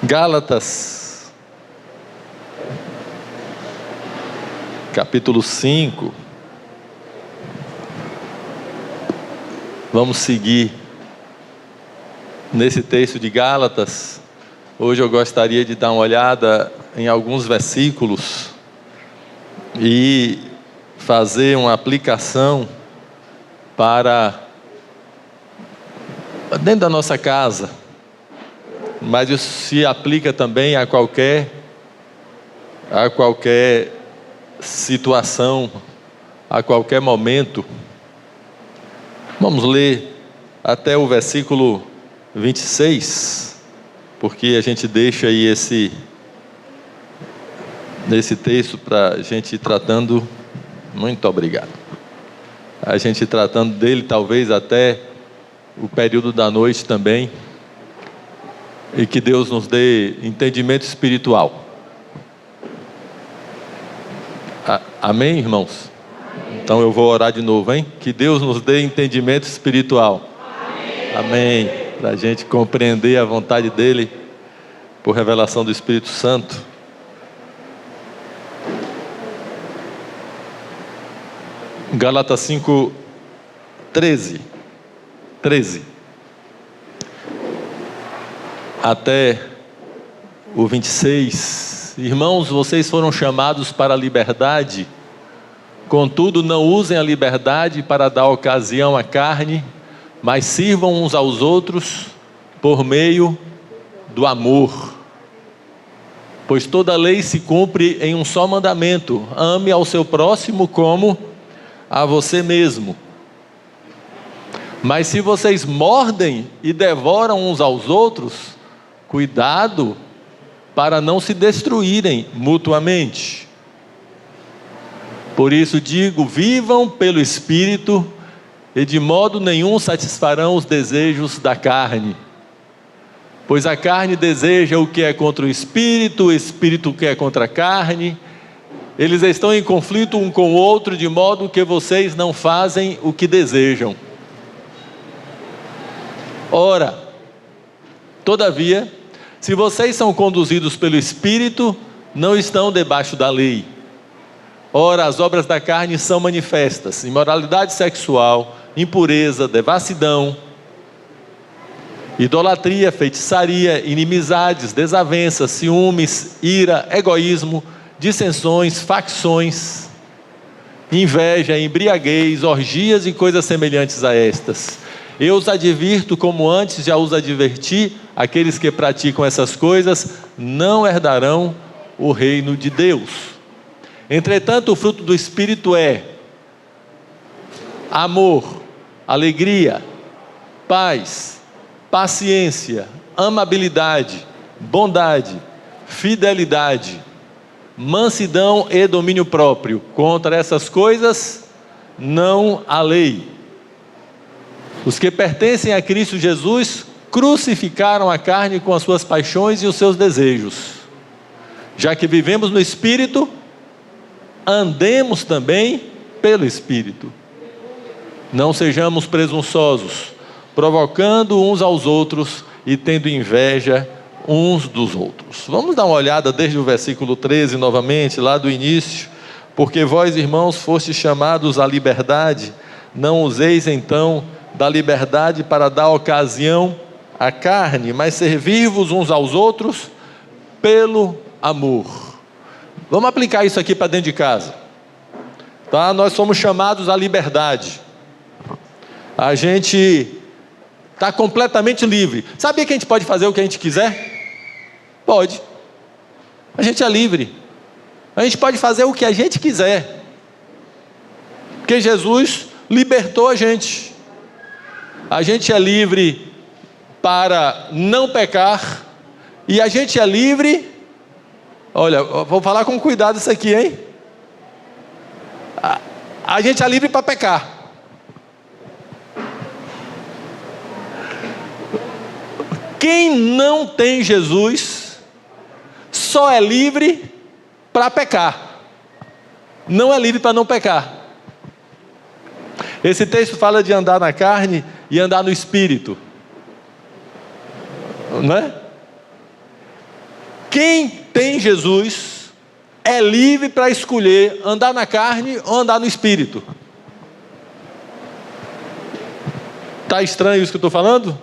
Gálatas, capítulo 5. Vamos seguir nesse texto de Gálatas. Hoje eu gostaria de dar uma olhada em alguns versículos e fazer uma aplicação para dentro da nossa casa, mas isso se aplica também a qualquer situação, a qualquer momento. Vamos ler até o versículo 26, porque a gente deixa aí esse texto para a gente ir tratando. Muito obrigado. A gente tratando dele talvez até o período da noite também, e que Deus nos dê entendimento espiritual. Amém, irmãos? Então eu vou orar de novo, hein? Que Deus nos dê entendimento espiritual. Amém. Para a gente compreender a vontade dEle, por revelação do Espírito Santo. Gálatas 5, 13 até o 26. Irmãos, vocês foram chamados para a liberdade, contudo não usem a liberdade para dar ocasião à carne, mas sirvam uns aos outros por meio do amor. Pois toda lei se cumpre em um só mandamento: ame ao seu próximo como a você mesmo. Mas se vocês mordem e devoram uns aos outros, cuidado para não se destruírem mutuamente. Por isso digo, vivam pelo Espírito, e de modo nenhum satisfarão os desejos da carne. Pois a carne deseja o que é contra o Espírito o que é contra a carne. Eles estão em conflito um com o outro, de modo que vocês não fazem o que desejam. Ora, todavia, se vocês são conduzidos pelo Espírito, não estão debaixo da lei. Ora, as obras da carne são manifestas: imoralidade sexual, impureza, devassidão, idolatria, feitiçaria, inimizades, desavenças, ciúmes, ira, egoísmo, dissensões, facções, inveja, embriaguez, orgias e coisas semelhantes a estas. Eu os advirto, como antes já os adverti: aqueles que praticam essas coisas não herdarão o reino de Deus. Entretanto, o fruto do Espírito é amor, alegria, paz, paciência, amabilidade, bondade, fidelidade, mansidão e domínio próprio. Contra essas coisas não há lei. Os que pertencem a Cristo Jesus crucificaram a carne com as suas paixões e os seus desejos. Já que vivemos no Espírito, andemos também pelo Espírito. Não sejamos presunçosos, provocando uns aos outros e tendo inveja uns dos outros. Vamos dar uma olhada desde o versículo 13 novamente, lá do início. Porque vós, irmãos, fostes chamados à liberdade, não useis então da liberdade para dar ocasião à carne, mas servir-vos uns aos outros pelo amor. Vamos aplicar isso aqui para dentro de casa, tá? Nós somos chamados à liberdade. A gente está completamente livre. Sabia que a gente pode fazer o que a gente quiser? Pode. A gente é livre. A gente pode fazer o que a gente quiser, porque Jesus libertou a gente. A gente é livre para não pecar, e a gente é livre, olha, vou falar com cuidado isso aqui, hein? A gente é livre para pecar. Quem não tem Jesus só é livre para pecar, não é livre para não pecar. Esse texto fala de andar na carne e andar no Espírito, não é? Quem tem Jesus é livre para escolher andar na carne ou andar no Espírito. Está estranho isso que eu estou falando?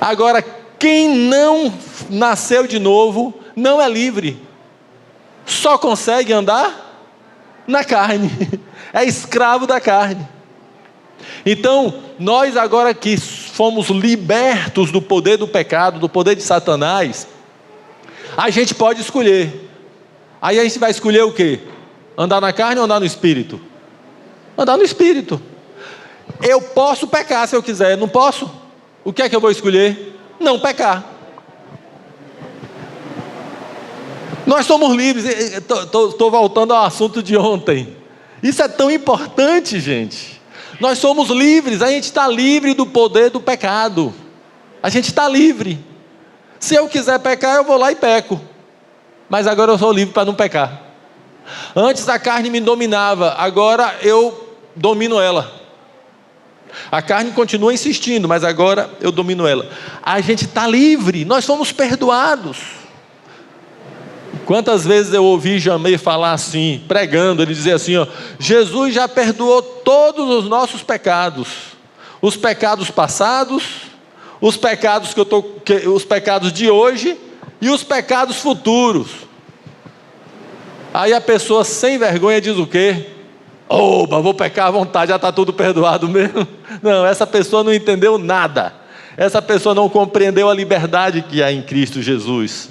Agora, quem não nasceu de novo não é livre, só consegue andar na carne, é escravo da carne. Então, nós agora que fomos libertos do poder do pecado, do poder de Satanás, a gente pode escolher. Aí a gente vai escolher o quê? Andar na carne ou andar no Espírito? Andar no Espírito. Eu posso pecar se eu quiser, não posso? O que é que eu vou escolher? Não pecar. Nós somos livres. Estou voltando ao assunto de ontem. Isso é tão importante, gente. Nós somos livres, a gente está livre do poder do pecado. A gente está livre. Se eu quiser pecar, eu vou lá e peco. Mas agora eu sou livre para não pecar. Antes a carne me dominava, agora eu domino ela. A carne continua insistindo, mas agora eu domino ela. A gente está livre, nós somos perdoados. Quantas vezes eu ouvi Jamei falar assim, pregando, ele dizia assim, ó, Jesus já perdoou todos os nossos pecados, os pecados passados, os pecados os pecados de hoje e os pecados futuros. Aí a pessoa sem vergonha diz o quê? Oba, vou pecar à vontade, já está tudo perdoado mesmo. Não, essa pessoa não entendeu nada. Essa pessoa não compreendeu a liberdade que há em Cristo Jesus.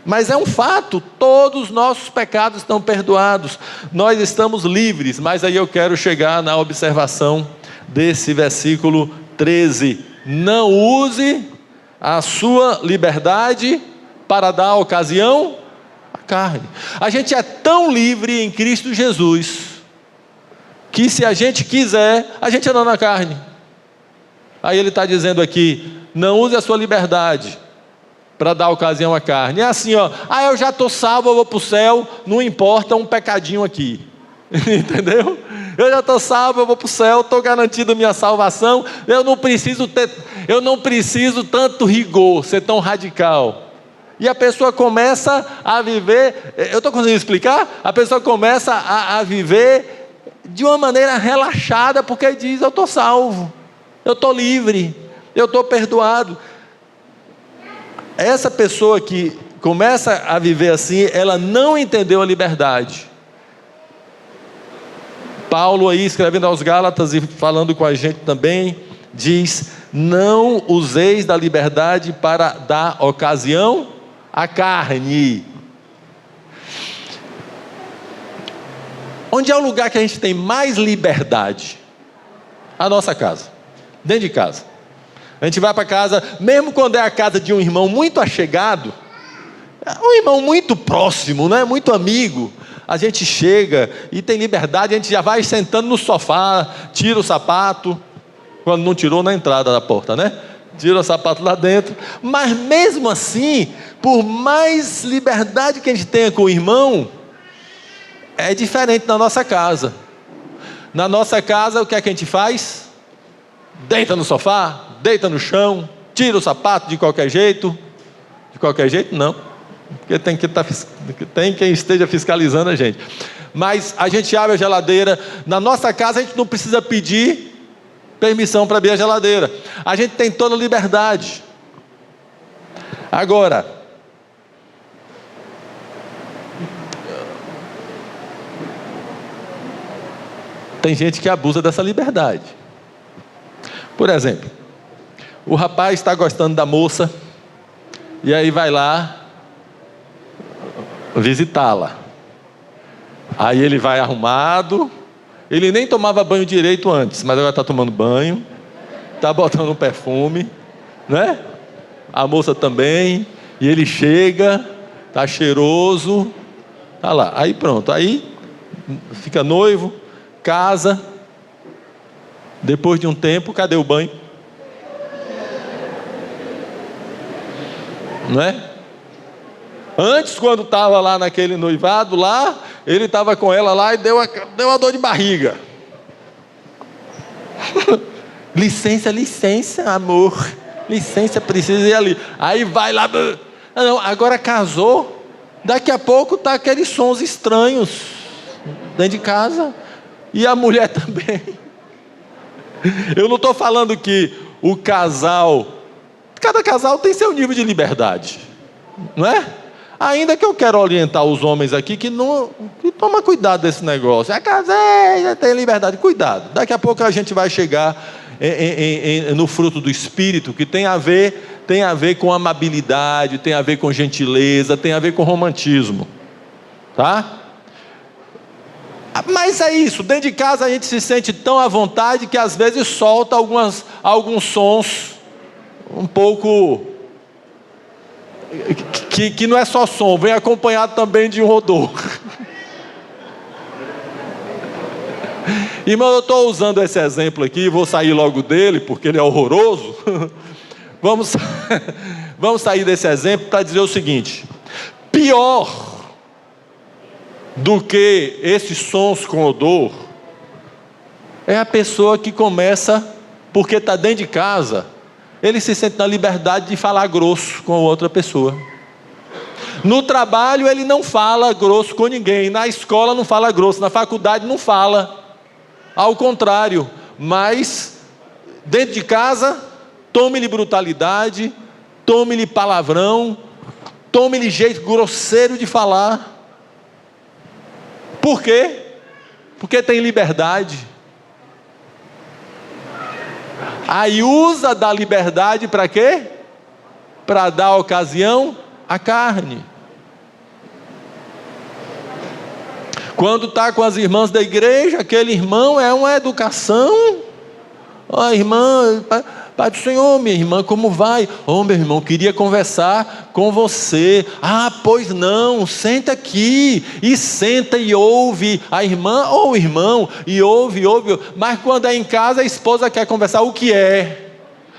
Mas é um fato, todos os nossos pecados estão perdoados. Nós estamos livres, mas aí eu quero chegar na observação desse versículo 13. Não use a sua liberdade para dar ocasião à carne. A gente é tão livre em Cristo Jesus, que se a gente quiser, a gente anda na carne. Aí ele está dizendo aqui, não use a sua liberdade para dar ocasião à carne. É assim, ó, eu já estou salvo, eu vou para o céu, não importa um pecadinho aqui. Entendeu? Eu já estou salvo, eu vou para o céu, estou garantido a minha salvação, eu não preciso tanto rigor, ser tão radical. E a pessoa começa a viver, eu estou conseguindo explicar? A pessoa começa a viver de uma maneira relaxada, porque diz, eu estou salvo, eu estou livre, eu estou perdoado. Essa pessoa que começa a viver assim, ela não entendeu a liberdade. Paulo aí, escrevendo aos Gálatas e falando com a gente também, diz, não useis da liberdade para dar ocasião à carne. Onde é o lugar que a gente tem mais liberdade? A nossa casa, dentro de casa. A gente vai para casa, mesmo quando é a casa de um irmão muito achegado, um irmão muito próximo, né? Muito amigo, a gente chega e tem liberdade, a gente já vai sentando no sofá, tira o sapato, quando não tirou na entrada da porta, né? Tira o sapato lá dentro, mas mesmo assim, por mais liberdade que a gente tenha com o irmão, é diferente na nossa casa. Na nossa casa, o que é que a gente faz? Deita no sofá, deita no chão, tira o sapato de qualquer jeito. De qualquer jeito não, porque tem quem esteja fiscalizando a gente. Mas a gente abre a geladeira. Na nossa casa a gente não precisa pedir permissão para abrir a geladeira, a gente tem toda a liberdade. Agora, tem gente que abusa dessa liberdade. Por exemplo, o rapaz está gostando da moça, e aí vai lá visitá-la. Aí ele vai arrumado, ele nem tomava banho direito antes, mas agora está tomando banho, está botando um perfume, né? A moça também, e ele chega, está cheiroso, está lá. Aí pronto, aí fica noivo, casa. Depois de um tempo, cadê o banho? Não é? Antes, quando estava lá naquele noivado lá, ele estava com ela lá e deu uma dor de barriga. Licença, amor. Licença, precisa ir ali. Aí vai lá, Não, agora casou, daqui a pouco está aqueles sons estranhos dentro de casa, e a mulher também. Eu não estou falando que o casal, cada casal tem seu nível de liberdade, não é? Ainda que eu quero orientar os homens aqui que toma cuidado desse negócio. Casei, já tem liberdade, cuidado. Daqui a pouco a gente vai chegar no fruto do Espírito, que tem a ver com amabilidade, tem a ver com gentileza, tem a ver com romantismo, tá? Mas é isso, dentro de casa a gente se sente tão à vontade que às vezes solta alguns sons um pouco que não é só som, vem acompanhado também de um odor. Irmão, eu estou usando esse exemplo aqui, vou sair logo dele porque ele é horroroso. Vamos sair desse exemplo para dizer o seguinte: pior do que esses sons com odor é a pessoa que começa, porque está dentro de casa, ele se sente na liberdade de falar grosso com a outra pessoa. No trabalho ele não fala grosso com ninguém, na escola não fala grosso, na faculdade não fala, ao contrário, mas dentro de casa, tome-lhe brutalidade, tome-lhe palavrão, tome-lhe jeito grosseiro de falar. Por quê? Porque tem liberdade. Aí usa da liberdade para quê? Para dar ocasião à carne. Quando está com as irmãs da igreja, aquele irmão é uma educação. Irmã, Pai do Senhor, minha irmã, como vai? Meu irmão, queria conversar com você. Pois não, senta aqui, e senta e ouve a irmã ou o irmão, e ouve, mas quando é em casa, a esposa quer conversar, o que é?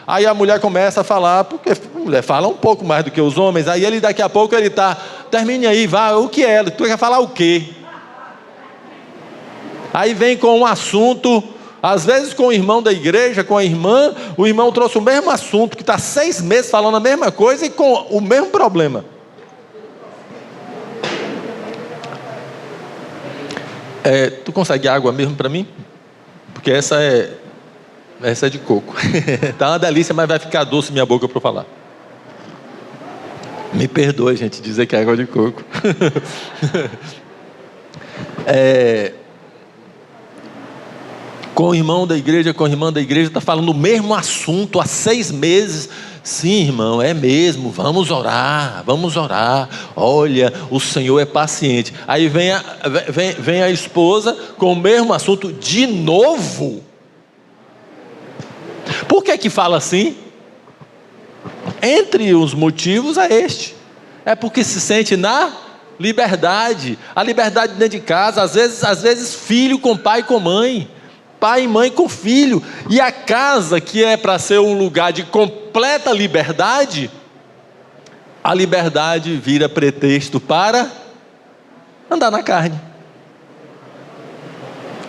Aí a mulher começa a falar, porque a mulher fala um pouco mais do que os homens, aí ele daqui a pouco ele está, termine aí, vá, o que é? Tu quer falar o quê? Aí vem com um assunto, às vezes com o irmão da igreja, com a irmã, o irmão trouxe o mesmo assunto, que está 6 meses falando a mesma coisa e com o mesmo problema. Tu consegue água mesmo para mim? Porque essa é de coco. Está uma delícia, mas vai ficar doce minha boca para eu falar. Me perdoe, gente, dizer que é água de coco. Com o irmão da igreja, com a irmã da igreja, está falando o mesmo assunto há 6 meses. Sim, irmão, é mesmo, vamos orar. Olha, o Senhor é paciente. Aí vem a esposa com o mesmo assunto de novo. Por que fala assim? Entre os motivos é este. É porque se sente na liberdade. A liberdade dentro de casa, às vezes filho com pai e com mãe. Pai e mãe com filho, e a casa que é para ser um lugar de completa liberdade, a liberdade vira pretexto para andar na carne.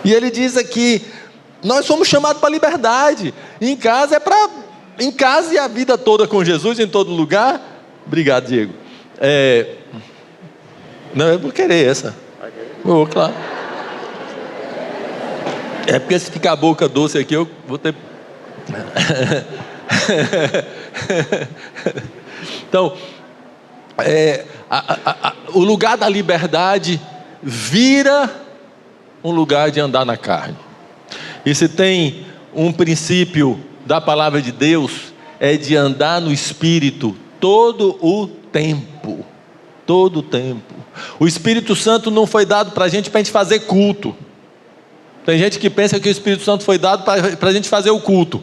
E ele diz aqui, nós somos chamados para a liberdade, em casa em casa e a vida toda com Jesus, em todo lugar. Obrigado, Diego. Não, eu vou querer essa. Claro. É porque se ficar a boca doce aqui, eu vou ter... Então, o lugar da liberdade vira um lugar de andar na carne. E se tem um princípio da palavra de Deus, é de andar no Espírito todo o tempo. Todo o tempo. O Espírito Santo não foi dado para a gente fazer culto. Tem gente que pensa que o Espírito Santo foi dado para a gente fazer o culto,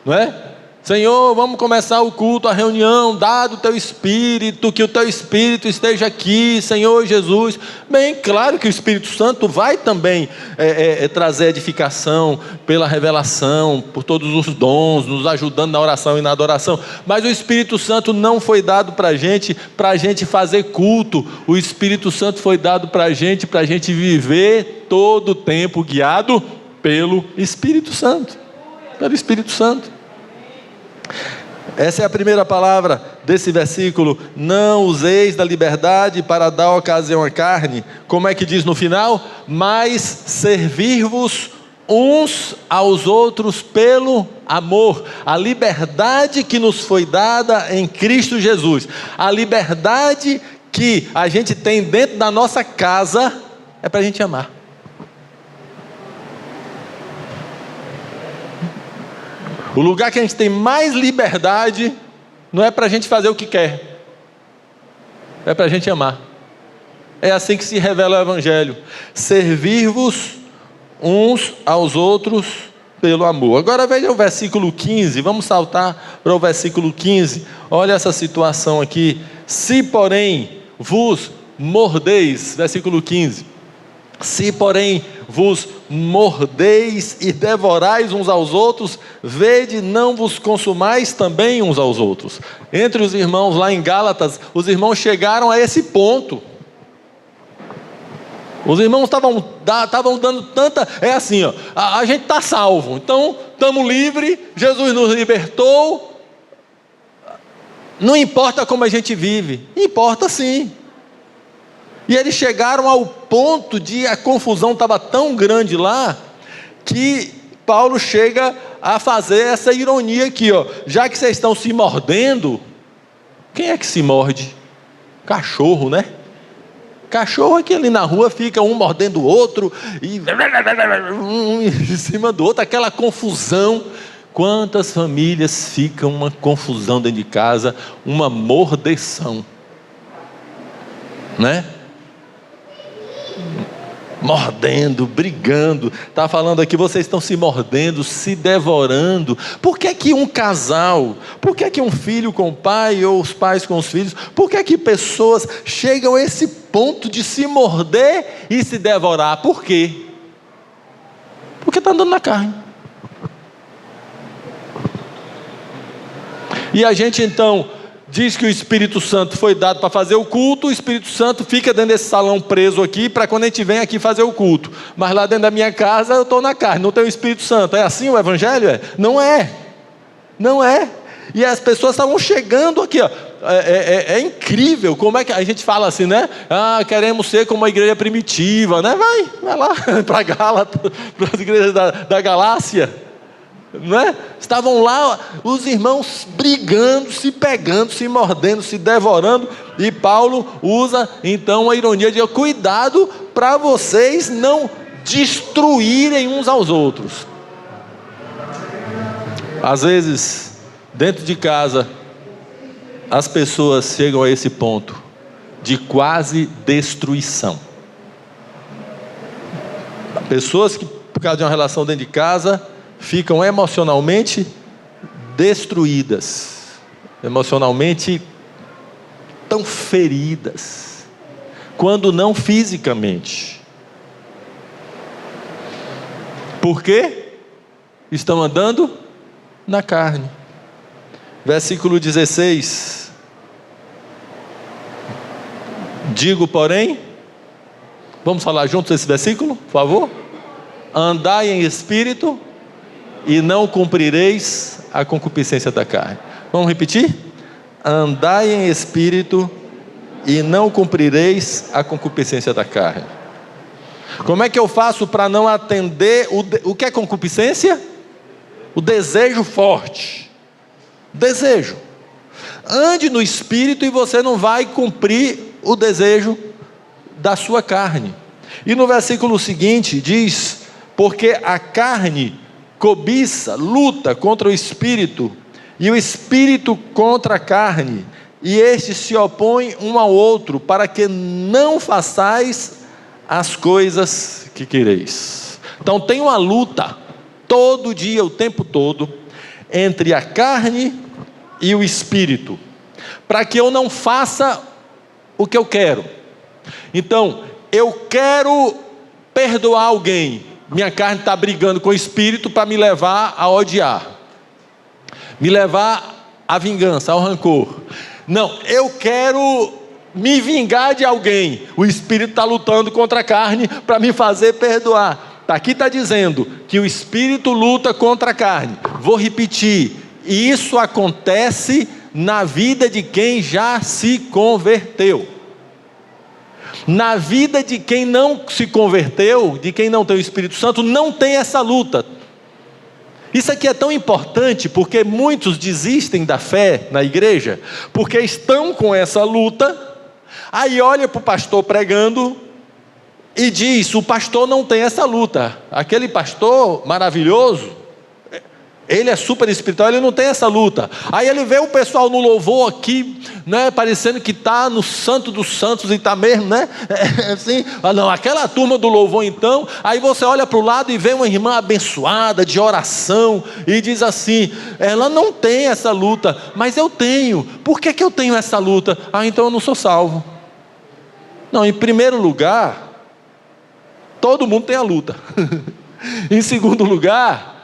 não é? Senhor, vamos começar o culto, a reunião, dado o teu Espírito, que o teu Espírito esteja aqui, Senhor Jesus. Bem, claro que o Espírito Santo vai também trazer edificação pela revelação, por todos os dons, nos ajudando na oração e na adoração, mas o Espírito Santo não foi dado para a gente fazer culto. O Espírito Santo foi dado para a gente viver todo o tempo guiado pelo Espírito Santo, Essa é a primeira palavra desse versículo. Não useis da liberdade para dar ocasião à carne. Como é que diz no final? Mas servir-vos uns aos outros pelo amor. A liberdade que nos foi dada em Cristo Jesus, a liberdade que a gente tem dentro da nossa casa, é para a gente amar. O lugar que a gente tem mais liberdade não é para a gente fazer o que quer, é para a gente amar. É assim que se revela o Evangelho: servir-vos uns aos outros pelo amor. Agora veja o versículo 15, vamos saltar para o versículo 15. Olha essa situação aqui. Se porém vos mordeis, versículo 15. Se porém vos mordeis e devorais uns aos outros, vede, não vos consumais também uns aos outros. Entre os irmãos lá em Gálatas, os irmãos chegaram a esse ponto. Os irmãos estavam dando tanta... É assim, ó, a gente está salvo, então estamos livres, Jesus nos libertou. Não importa como a gente vive, importa sim. E eles chegaram ao ponto de a confusão estava tão grande lá, que Paulo chega a fazer essa ironia aqui, ó. Já que vocês estão se mordendo, quem é que se morde? Cachorro, né? Cachorro aqui ali na rua fica um mordendo o outro, e um em cima do outro, aquela confusão. Quantas famílias ficam uma confusão dentro de casa, uma mordeção, né? Mordendo, brigando. Está falando aqui, vocês estão se mordendo, se devorando. Por que que um casal, por que que um filho com o pai, ou os pais com os filhos, por que que pessoas chegam a esse ponto de se morder e se devorar? Por quê? Porque está andando na carne. E a gente então diz que o Espírito Santo foi dado para fazer o culto. O Espírito Santo fica dentro desse salão preso aqui, para quando a gente vem aqui fazer o culto. Mas lá dentro da minha casa eu estou na carne, não tenho o Espírito Santo. É assim o Evangelho? Não é. Não é. E as pessoas estavam chegando aqui, ó. É incrível como é que a gente fala assim, né? Queremos ser como a igreja primitiva, né? Vai lá para Gálatas, para as igrejas da Galácia. Não é? Estavam lá os irmãos brigando, se pegando, se mordendo, se devorando. E Paulo usa então a ironia de cuidado para vocês não destruírem uns aos outros. Às vezes, dentro de casa, as pessoas chegam a esse ponto de quase destruição. Pessoas que, por causa de uma relação dentro de casa, ficam emocionalmente destruídas, emocionalmente tão feridas, quando não fisicamente. Por quê? Estão andando na carne. Versículo 16. Digo, porém, vamos falar juntos esse versículo, por favor? Andai em espírito e não cumprireis a concupiscência da carne. Vamos repetir? Andai em espírito e não cumprireis a concupiscência da carne. Como é que eu faço para não atender o que é concupiscência? O desejo forte. Desejo. Ande no espírito e você não vai cumprir o desejo da sua carne. E no versículo seguinte diz: porque a carne cobiça, luta contra o espírito, e o espírito contra a carne, e estes se opõem um ao outro, para que não façais as coisas que quereis. Então tem uma luta, todo dia, o tempo todo, entre a carne e o espírito, para que eu não faça o que eu quero. Então, eu quero perdoar alguém, minha carne está brigando com o espírito para me levar a odiar, me levar à vingança, ao rancor. Não, eu quero me vingar de alguém, o espírito está lutando contra a carne para me fazer perdoar. Aqui está dizendo que o espírito luta contra a carne. Vou repetir: E isso acontece na vida de quem já se converteu. Na vida de quem não se converteu, de quem não tem o Espírito Santo, não tem essa luta. Isso aqui é tão importante porque muitos desistem da fé na igreja, porque estão com essa luta, aí olha para o pastor pregando e diz: o pastor não tem essa luta, aquele pastor maravilhoso, ele é super espiritual, ele não tem essa luta. Aí ele vê o pessoal no louvor aqui, né, parecendo que está no santo dos santos, e está mesmo, né, assim, não, aquela turma do louvor então, aí você olha para o lado e vê uma irmã abençoada, de oração, e diz assim: ela não tem essa luta, mas eu tenho. Por que eu tenho essa luta? Então eu não sou salvo. Não, em primeiro lugar, todo mundo tem a luta. Em segundo lugar,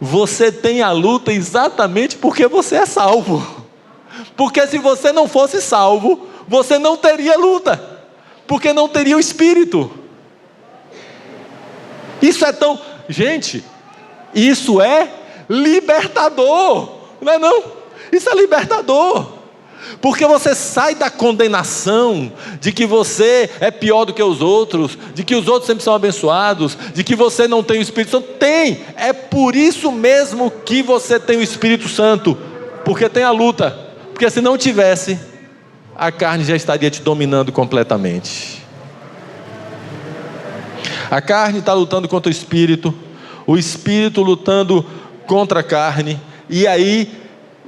você tem a luta exatamente porque você é salvo. Porque se você não fosse salvo, você não teria luta, porque não teria o Espírito. Isso é tão... Gente, isso é libertador, não é não? Isso é libertador. Porque você sai da condenação de que você é pior do que os outros, de que os outros sempre são abençoados, de que você não tem o Espírito Santo. Tem, é por isso mesmo que você tem o Espírito Santo, porque tem a luta. Porque se não tivesse, a carne já estaria te dominando completamente. A carne está lutando contra o Espírito lutando contra a carne. E aí,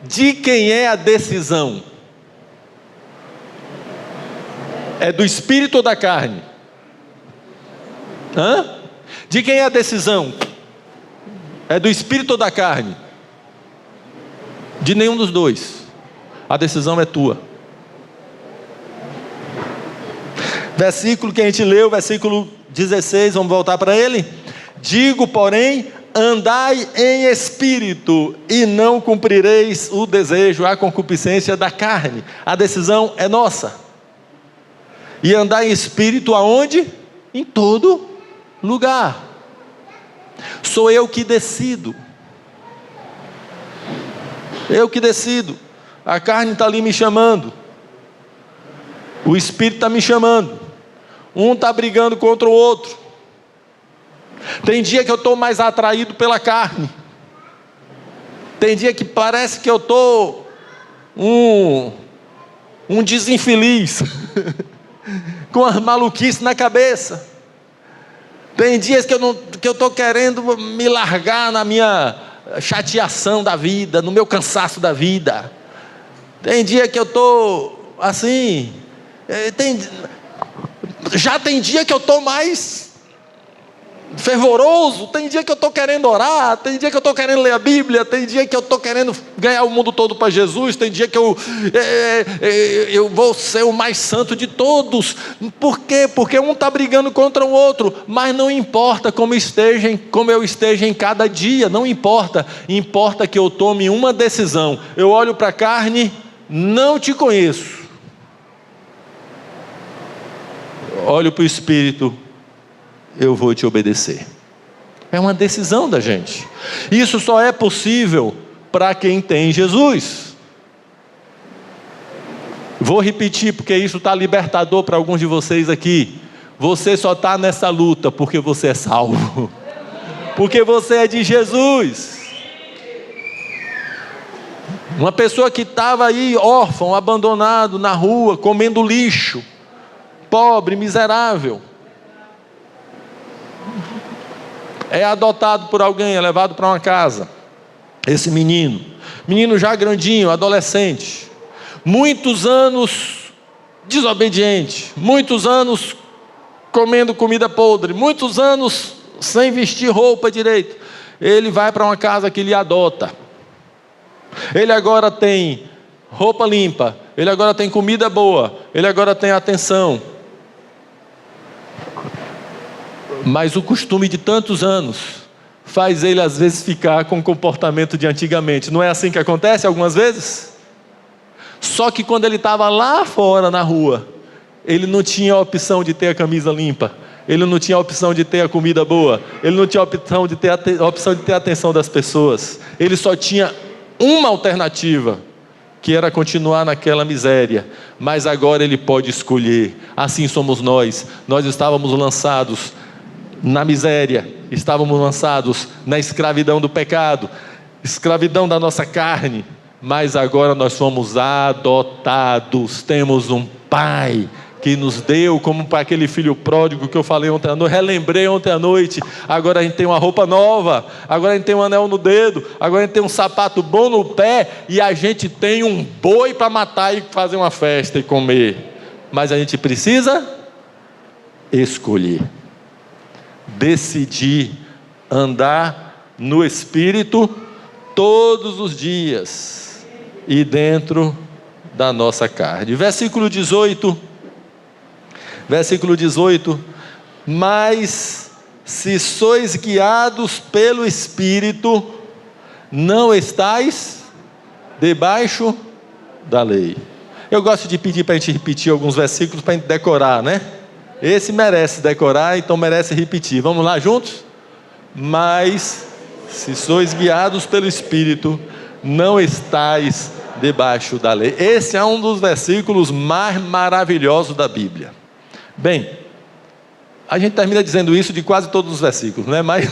de quem é a decisão? É do Espírito ou da carne? De quem é a decisão? É do Espírito ou da carne? De nenhum dos dois. A decisão é tua. Versículo que a gente leu, versículo 16, vamos voltar para ele. Digo, porém, andai em espírito, e não cumprireis o desejo, a concupiscência da carne. A decisão é nossa. E andar em espírito aonde? Em todo lugar. Sou eu que decido. Eu que decido. A carne está ali me chamando. O Espírito está me chamando. Um está brigando contra o outro. Tem dia que eu estou mais atraído pela carne. Tem dia que parece que eu estou um desinfeliz. Com as maluquices na cabeça. Tem dias que eu estou querendo me largar na minha chateação da vida, no meu cansaço da vida. Tem dia que eu estou assim, já tem dia que eu estou mais fervoroso, tem dia que eu estou querendo orar, tem dia que eu estou querendo ler a Bíblia, tem dia que eu estou querendo ganhar o mundo todo para Jesus, tem dia que eu vou ser o mais santo de todos. Por quê? Porque um está brigando contra o outro, mas não importa como eu esteja em cada dia, não importa, importa que eu tome uma decisão. Eu olho para a carne, não te conheço. Olho para o Espírito, eu vou te obedecer. É uma decisão da gente. Isso só é possível para quem tem Jesus. Vou repetir, porque isso está libertador para alguns de vocês aqui. Você só está nessa luta porque você é salvo, porque você é de Jesus. Uma pessoa que estava aí órfão, abandonado na rua, comendo lixo, pobre, miserável, é adotado por alguém, é levado para uma casa. Esse menino já grandinho, adolescente, muitos anos desobediente, muitos anos comendo comida podre, muitos anos sem vestir roupa direito. Ele vai para uma casa que lhe adota. Ele agora tem roupa limpa, ele agora tem comida boa, ele agora tem atenção. Mas o costume de tantos anos faz ele às vezes ficar com o comportamento de antigamente. Não é assim que acontece algumas vezes? Só que quando ele estava lá fora na rua, ele não tinha a opção de ter a camisa limpa, ele não tinha a opção de ter a comida boa, ele não tinha a opção de ter a atenção das pessoas. Ele só tinha uma alternativa, que era continuar naquela miséria, mas agora ele pode escolher. Assim somos nós. Nós estávamos lançados na miséria, estávamos lançados na escravidão do pecado, escravidão da nossa carne, mas agora nós somos adotados, temos um Pai que nos deu, como para aquele filho pródigo que eu falei ontem à noite, relembrei ontem à noite. Agora a gente tem uma roupa nova, agora a gente tem um anel no dedo, agora a gente tem um sapato bom no pé, e a gente tem um boi para matar e fazer uma festa e comer. Mas a gente precisa escolher, decidir andar no Espírito todos os dias e dentro da nossa carne. Versículo 18. Mas se sois guiados pelo Espírito, não estais debaixo da lei. Eu gosto de pedir para a gente repetir alguns versículos para a gente decorar, né? Esse merece decorar, então merece repetir. Vamos lá juntos? Mas se sois guiados pelo Espírito, não estais debaixo da lei. Esse é um dos versículos mais maravilhosos da Bíblia. Bem, a gente termina dizendo isso de quase todos os versículos, né? Mas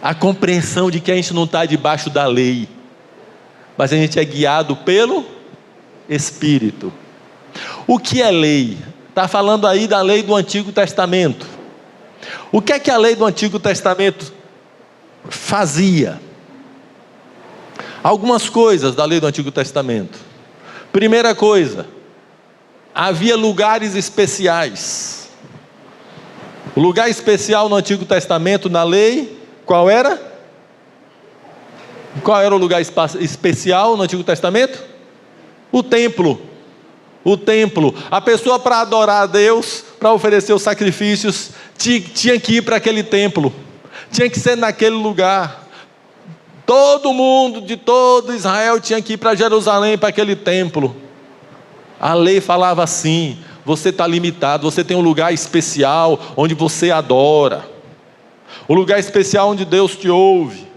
a compreensão de que a gente não está debaixo da lei, mas a gente é guiado pelo Espírito. O que é lei? Está falando aí da lei do Antigo Testamento. O que é que a lei do Antigo Testamento fazia? Algumas coisas da lei do Antigo Testamento. Primeira coisa, havia lugares especiais. O lugar especial no Antigo Testamento, na lei, qual era? Qual era o lugar especial no Antigo Testamento? O templo. O templo. A pessoa, para adorar a Deus, para oferecer os sacrifícios, tinha que ir para aquele templo. Tinha que ser naquele lugar. Todo mundo de todo Israel tinha que ir para Jerusalém, para aquele templo. A lei falava assim: você está limitado, você tem um lugar especial onde você adora, o lugar especial onde Deus te ouve.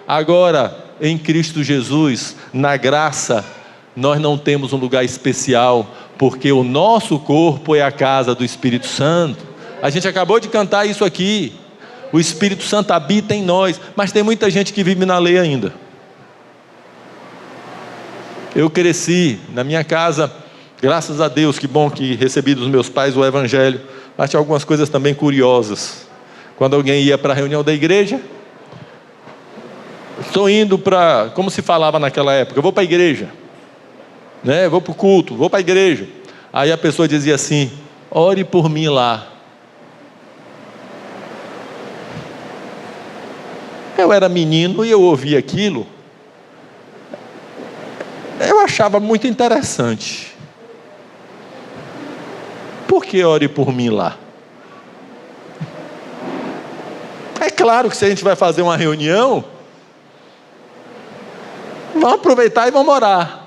Agora, em Cristo Jesus, na graça, nós não temos um lugar especial, porque o nosso corpo é a casa do Espírito Santo. A gente acabou de cantar isso aqui. O Espírito Santo habita em nós, mas tem muita gente que vive na lei ainda. Eu cresci na minha casa, graças a Deus, que bom que recebi dos meus pais o Evangelho, mas tinha algumas coisas também curiosas. Quando alguém ia para a reunião da igreja, estou indo para, como se falava naquela época, eu vou para a igreja, né? Vou para o culto, vou para a igreja. Aí a pessoa dizia assim: ore por mim lá. Eu era menino e eu ouvia aquilo, eu achava muito interessante. Por que ore por mim lá? É claro que se a gente vai fazer uma reunião, vamos aproveitar e vamos orar.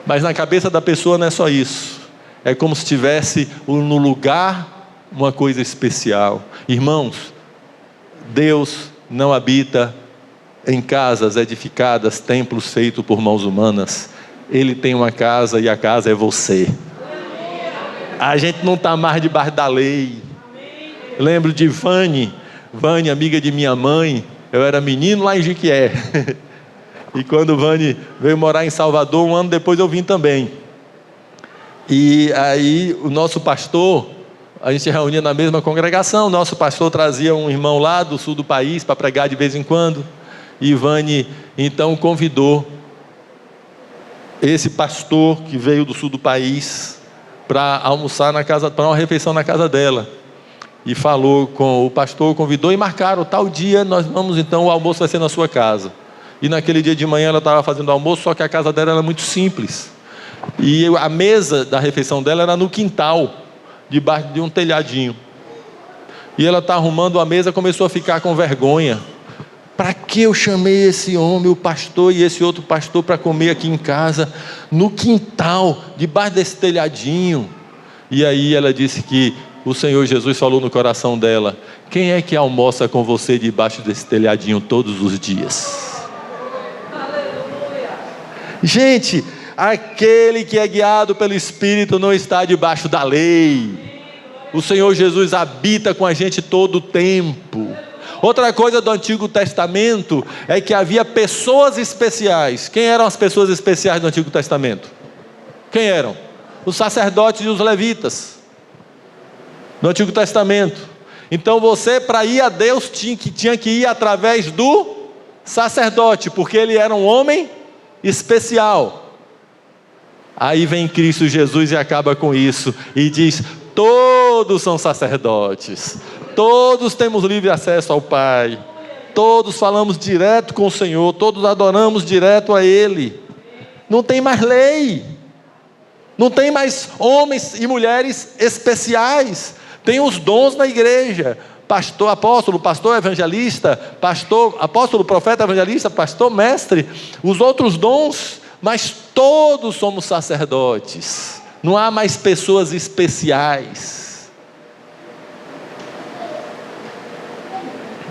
Mas na cabeça da pessoa não é só isso. É como se tivesse no lugar uma coisa especial. Irmãos, Deus não habita em casas edificadas, templos feitos por mãos humanas. Ele tem uma casa e a casa é você. A gente não está mais debaixo da lei. Lembro de Vânia, amiga de minha mãe. Eu era menino lá em Jiquié. E quando Vânia veio morar em Salvador, um ano depois eu vim também. E aí o nosso pastor, a gente se reunia na mesma congregação. Nosso pastor trazia um irmão lá do sul do país para pregar de vez em quando. E Vânia então convidou esse pastor que veio do sul do país para almoçar na casa, para uma refeição na casa dela. E falou com o pastor, convidou e marcaram: tal dia nós vamos, então o almoço vai ser na sua casa. E naquele dia de manhã ela estava fazendo almoço, só que a casa dela era muito simples. E a mesa da refeição dela era no quintal, debaixo de um telhadinho. E ela está arrumando a mesa, começou a ficar com vergonha. Para que eu chamei esse homem, o pastor, e esse outro pastor para comer aqui em casa, no quintal, debaixo desse telhadinho? E aí ela disse que o Senhor Jesus falou no coração dela Quem é que almoça com você debaixo desse telhadinho todos os dias? Gente, aquele que é guiado pelo Espírito não está debaixo da lei. O Senhor Jesus habita com a gente todo o tempo. Outra coisa do Antigo Testamento é que havia pessoas especiais. Quem eram as pessoas especiais do Antigo Testamento? Quem eram? Os sacerdotes e os levitas no Antigo Testamento. Então você, para ir a Deus, tinha que ir através do sacerdote, porque ele era um homem especial. Aí vem Cristo Jesus e acaba com isso e diz: todos são sacerdotes, todos temos livre acesso ao Pai, todos falamos direto com o Senhor, todos adoramos direto a Ele. Não tem mais lei, não tem mais homens e mulheres especiais. Tem os dons na igreja: pastor, apóstolo, pastor, evangelista, pastor, apóstolo, profeta, evangelista, pastor, mestre, os outros dons, mas todos somos sacerdotes. Não há mais pessoas especiais.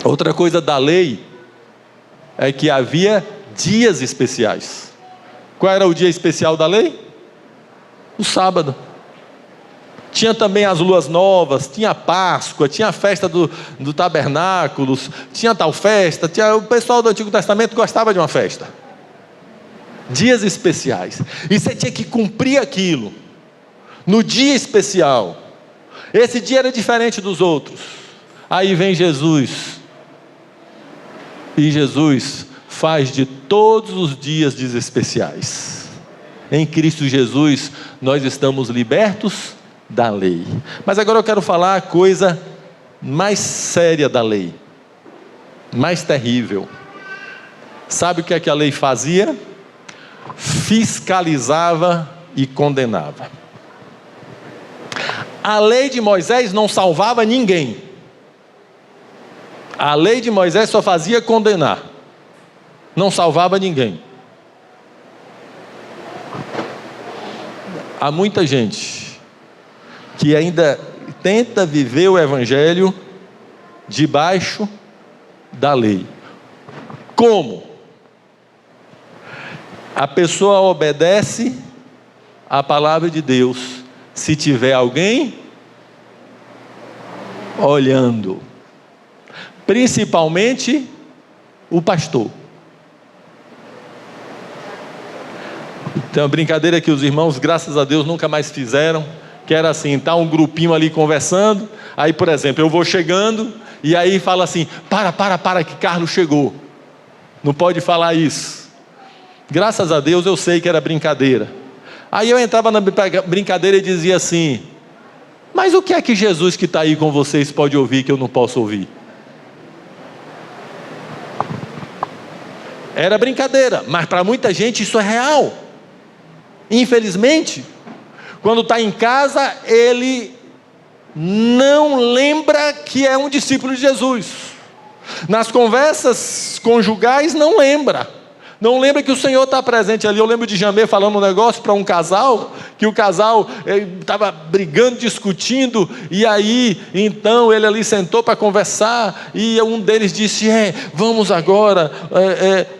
Outra coisa da lei é que havia dias especiais. Qual era o dia especial da lei? O sábado. Tinha também as luas novas, tinha a Páscoa, tinha a festa do tabernáculos, tinha tal festa, o pessoal do Antigo Testamento gostava de uma festa. Dias especiais, e você tinha que cumprir aquilo, no dia especial. Esse dia era diferente dos outros. Aí vem Jesus, e Jesus faz de todos os dias especiais. Em Cristo Jesus, nós estamos libertos da lei. Mas agora eu quero falar a coisa mais séria da lei, mais terrível. Sabe o que é que a lei fazia? Fiscalizava e condenava. A lei de Moisés não salvava ninguém. A lei de Moisés só fazia condenar, não salvava ninguém. Há muita gente que ainda tenta viver o Evangelho debaixo da lei. Como? A pessoa obedece à palavra de Deus se tiver alguém olhando, principalmente o pastor. Tem uma brincadeira que os irmãos, graças a Deus, nunca mais fizeram, que era assim: está um grupinho ali conversando, aí, por exemplo, eu vou chegando, e aí fala assim: para, que Carlos chegou. Não pode falar isso. Graças a Deus eu sei que era brincadeira. Aí eu entrava na brincadeira e dizia assim: mas o que é que Jesus que está aí com vocês pode ouvir que eu não posso ouvir? Era brincadeira, mas para muita gente isso é real. Infelizmente, quando está em casa, ele não lembra que é um discípulo de Jesus. Nas conversas conjugais, não lembra. Não lembra que o Senhor está presente ali. Eu lembro de Jamê falando um negócio para um casal, que o casal estava brigando, discutindo, e aí, então, ele ali sentou para conversar, e um deles disse: vamos agora,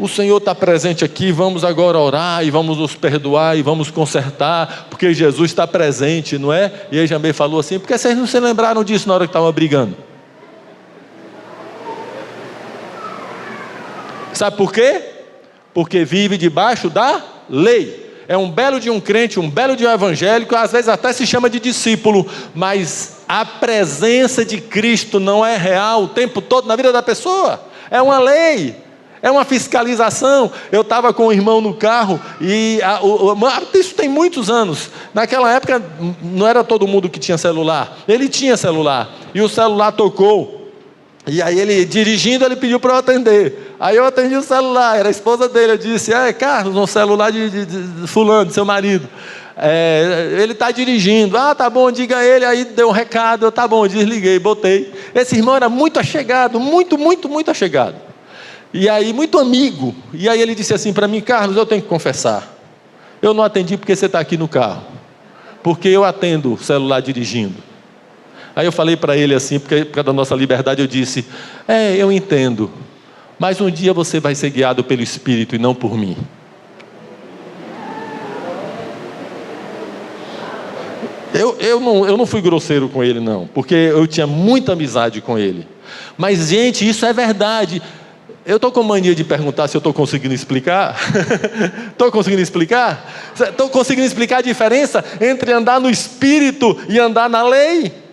o Senhor está presente aqui, vamos agora orar, e vamos nos perdoar, e vamos consertar, porque Jesus está presente, não é? E aí Jamê falou assim: por que vocês não se lembraram disso na hora que estavam brigando? Sabe por quê? Porque vive debaixo da lei. É um belo de um crente, um belo de um evangélico, às vezes até se chama de discípulo, mas a presença de Cristo não é real o tempo todo na vida da pessoa. É uma lei, é uma fiscalização. Eu estava com um irmão no carro, e isso tem muitos anos. Naquela época não era todo mundo que tinha celular. Ele tinha celular, e o celular tocou. E aí ele, dirigindo, ele pediu para eu atender. Aí eu atendi o celular, era a esposa dele. Eu disse: Carlos, um celular de fulano, seu marido. Ele está dirigindo. Tá bom, diga a ele. Aí deu um recado, eu: tá bom, desliguei, botei. Esse irmão era muito achegado, muito achegado. E aí, muito amigo. E aí ele disse assim para mim: Carlos, eu tenho que confessar, eu não atendi porque você está aqui no carro, porque eu atendo o celular dirigindo. Aí eu falei para ele assim, porque por causa da nossa liberdade, eu disse: eu entendo, mas um dia você vai ser guiado pelo Espírito e não por mim. Eu não fui grosseiro com ele não, porque eu tinha muita amizade com ele. Mas gente, isso é verdade. Eu estou com mania de perguntar se eu estou conseguindo explicar. Estou conseguindo explicar? Estou conseguindo explicar a diferença entre andar no Espírito e andar na lei?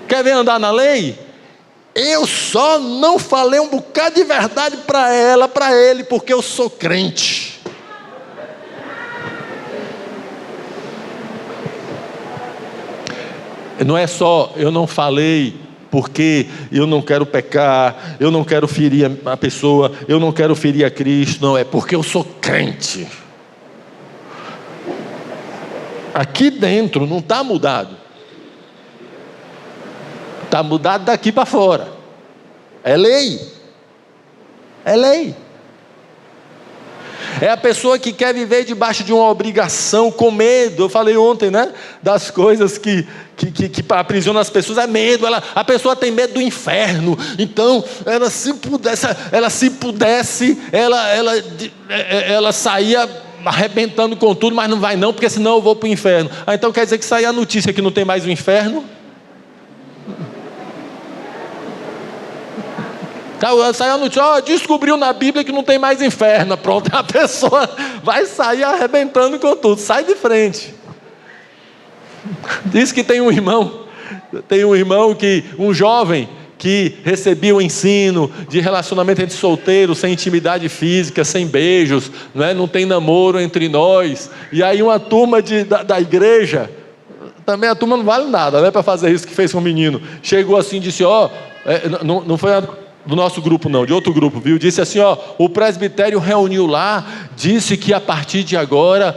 Quer ver andar na lei? Eu só não falei um bocado de verdade para ela, para ele, porque eu sou crente. Não é só, eu não falei porque eu não quero pecar, eu não quero ferir a pessoa, eu não quero ferir a Cristo. Não, é porque eu sou crente. Aqui dentro não está mudado. Está mudado daqui para fora. É lei. É lei. É a pessoa que quer viver debaixo de uma obrigação, com medo. Eu falei ontem, né? Das coisas que aprisionam as pessoas. É medo. A pessoa tem medo do inferno. Então, ela se pudesse, ela saía arrebentando com tudo, mas não vai não, porque senão eu vou para o inferno. Então quer dizer que sai a notícia que não tem mais o inferno? Saiu a notícia, descobriu na Bíblia que não tem mais inferno. Pronto, a pessoa vai sair arrebentando com tudo. Sai de frente. Diz que tem um irmão um jovem que recebia o ensino de relacionamento entre solteiros, sem intimidade física, sem beijos, não tem namoro entre nós. E aí uma turma da igreja, também a turma não vale nada, para fazer isso que fez com o menino. Chegou assim e disse, não foi do nosso grupo não, de outro grupo, viu? Disse assim, o presbitério reuniu lá, disse que a partir de agora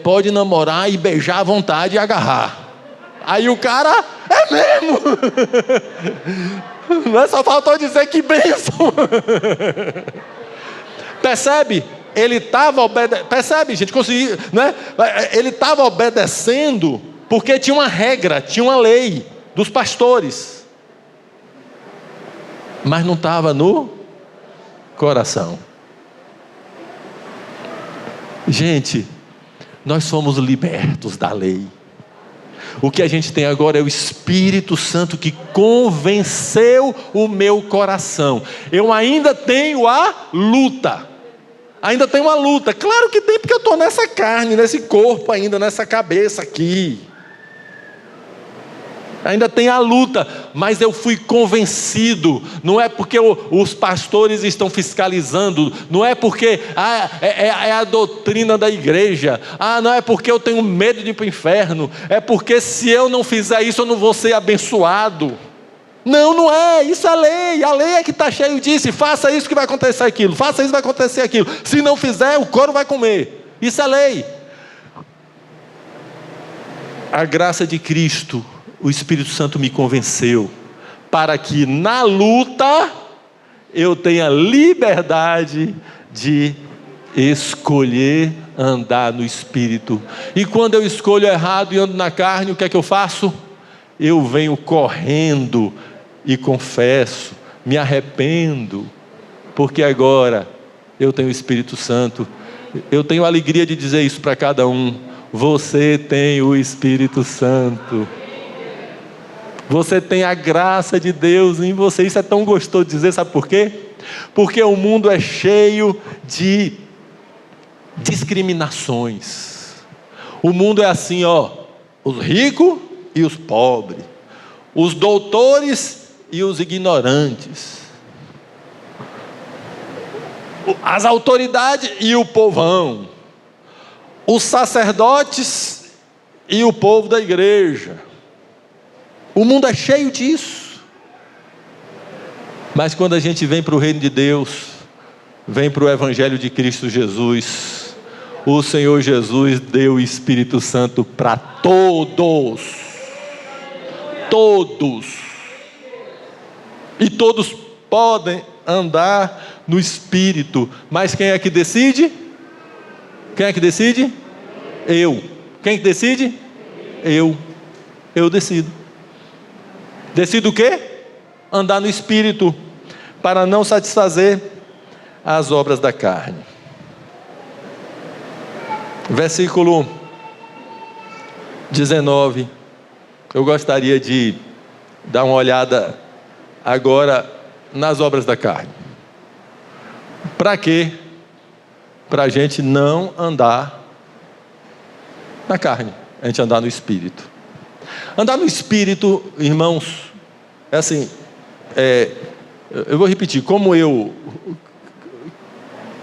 pode namorar e beijar à vontade e agarrar. Aí o cara, é mesmo? Não só faltou dizer que bênção. Percebe? Ele estava obedecendo, percebe, gente? Ele estava obedecendo porque tinha uma regra, tinha uma lei dos pastores. Mas não estava no coração. Gente, nós somos libertos da lei. O que a gente tem agora é o Espírito Santo que convenceu o meu coração. Eu ainda tenho a luta. Ainda tenho uma luta. Claro que tem, porque eu estou nessa carne, nesse corpo ainda, nessa cabeça aqui. Ainda tem a luta, mas eu fui convencido. Não é porque os pastores estão fiscalizando, não é porque é a doutrina da igreja, não é porque eu tenho medo de ir para o inferno, é porque se eu não fizer isso eu não vou ser abençoado. Não é, isso é lei. A lei é que está cheio disso. Faça isso que vai acontecer aquilo, faça isso vai acontecer aquilo. Se não fizer, o couro vai comer. Isso é lei. A graça de Cristo, o Espírito Santo me convenceu para que na luta eu tenha liberdade de escolher andar no Espírito. E quando eu escolho errado e ando na carne, o que é que eu faço? Eu venho correndo e confesso, me arrependo, porque agora eu tenho o Espírito Santo. Eu tenho a alegria de dizer isso para cada um: você tem o Espírito Santo. Você tem a graça de Deus em você. Isso é tão gostoso de dizer, sabe por quê? Porque o mundo é cheio de discriminações. O mundo é assim, os ricos e os pobres, os doutores e os ignorantes, as autoridades e o povão, os sacerdotes e o povo da igreja. O mundo é cheio disso. Mas quando a gente vem para o reino de Deus, vem para o Evangelho de Cristo Jesus, o Senhor Jesus deu o Espírito Santo para todos. Todos. E todos podem andar no Espírito. Mas quem é que decide? Quem é que decide? Eu. Quem é que decide? Eu. eu decido. Decido o quê? Andar no Espírito, para não satisfazer as obras da carne. Versículo 19. Eu gostaria de dar uma olhada agora nas obras da carne. Para quê? Para a gente não andar na carne, a gente andar no Espírito. Andar no Espírito, irmãos, é assim, eu vou repetir, como eu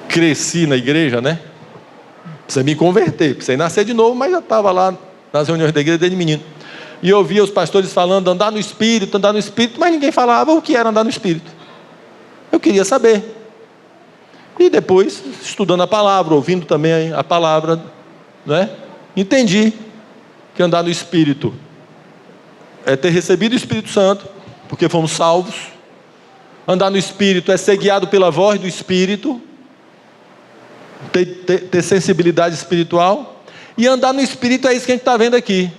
cresci na igreja, né? Precisa me converter, precisa nascer de novo, mas já estava lá nas reuniões da igreja desde menino. E eu ouvia os pastores falando, andar no Espírito, mas ninguém falava o que era andar no Espírito. Eu queria saber. E depois, estudando a palavra, ouvindo também a palavra, né? Entendi que andar no Espírito é ter recebido o Espírito Santo, porque fomos salvos. Andar no Espírito é ser guiado pela voz do Espírito, ter sensibilidade espiritual. E andar no Espírito é isso que a gente está vendo aqui.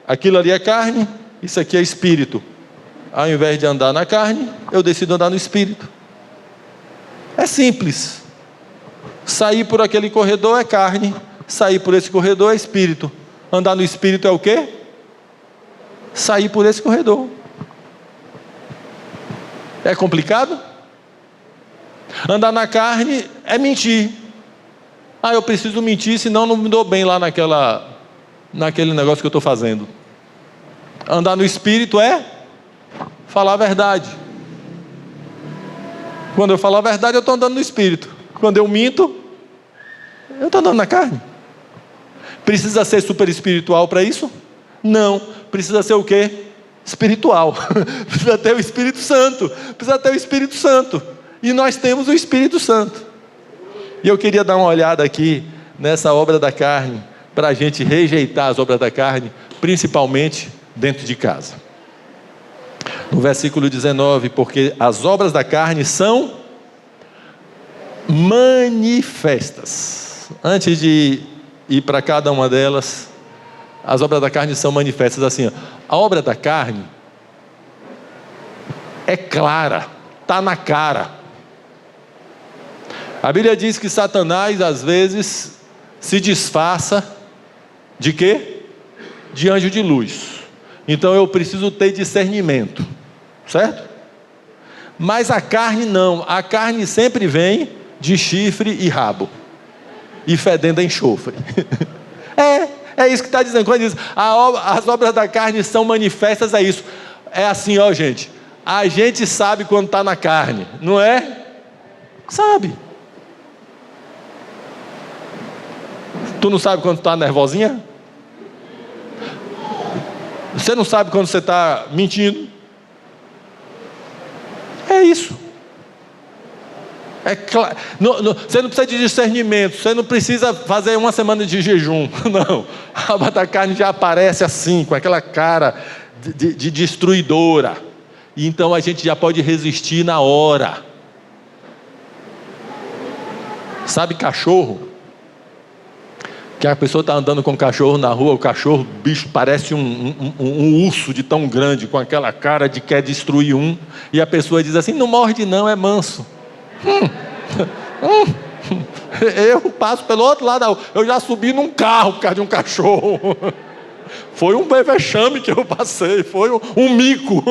Aquilo ali é carne, isso aqui é Espírito. Ao invés de andar na carne, eu decido andar no Espírito. É simples. Sair por aquele corredor é carne, sair por esse corredor é Espírito. Andar no Espírito é o quê? Sair por esse corredor. É complicado? Andar na carne é mentir. Eu preciso mentir, senão não me dou bem lá naquele negócio que eu estou fazendo. Andar no Espírito é falar a verdade. Quando eu falo a verdade, eu estou andando no Espírito. Quando eu minto, eu estou andando na carne. Precisa ser super espiritual para isso? Não. Precisa ser o quê? Espiritual. Precisa ter o Espírito Santo. Precisa ter o Espírito Santo. E nós temos o Espírito Santo. E eu queria dar uma olhada aqui nessa obra da carne, para a gente rejeitar as obras da carne, principalmente dentro de casa. No versículo 19, porque as obras da carne são manifestas. Antes de ir para cada uma delas, as obras da carne são manifestas assim. A obra da carne é clara, está na cara. A Bíblia diz que Satanás às vezes se disfarça de quê? De anjo de luz. Então eu preciso ter discernimento, certo? Mas a carne não, a carne sempre vem de chifre e rabo, e fedendo a enxofre. É isso que está dizendo. Quando diz as obras da carne são manifestas, é isso. É assim, gente, a gente sabe quando está na carne, não é? Sabe. Tu não sabe quando está nervosinha? Você não sabe quando você está mentindo? É isso. É claro. Você não precisa de discernimento. Você não precisa fazer uma semana de jejum. Não. A alma da carne já aparece assim, com aquela cara de destruidora. E então a gente já pode resistir na hora. Sabe cachorro? Que a pessoa está andando com o cachorro na rua, o cachorro, bicho, parece um urso de tão grande, com aquela cara de quer destruir um, e a pessoa diz assim, não morde não, é manso. Eu passo pelo outro lado, eu já subi num carro por causa de um cachorro. Foi um vexame que eu passei, foi um mico.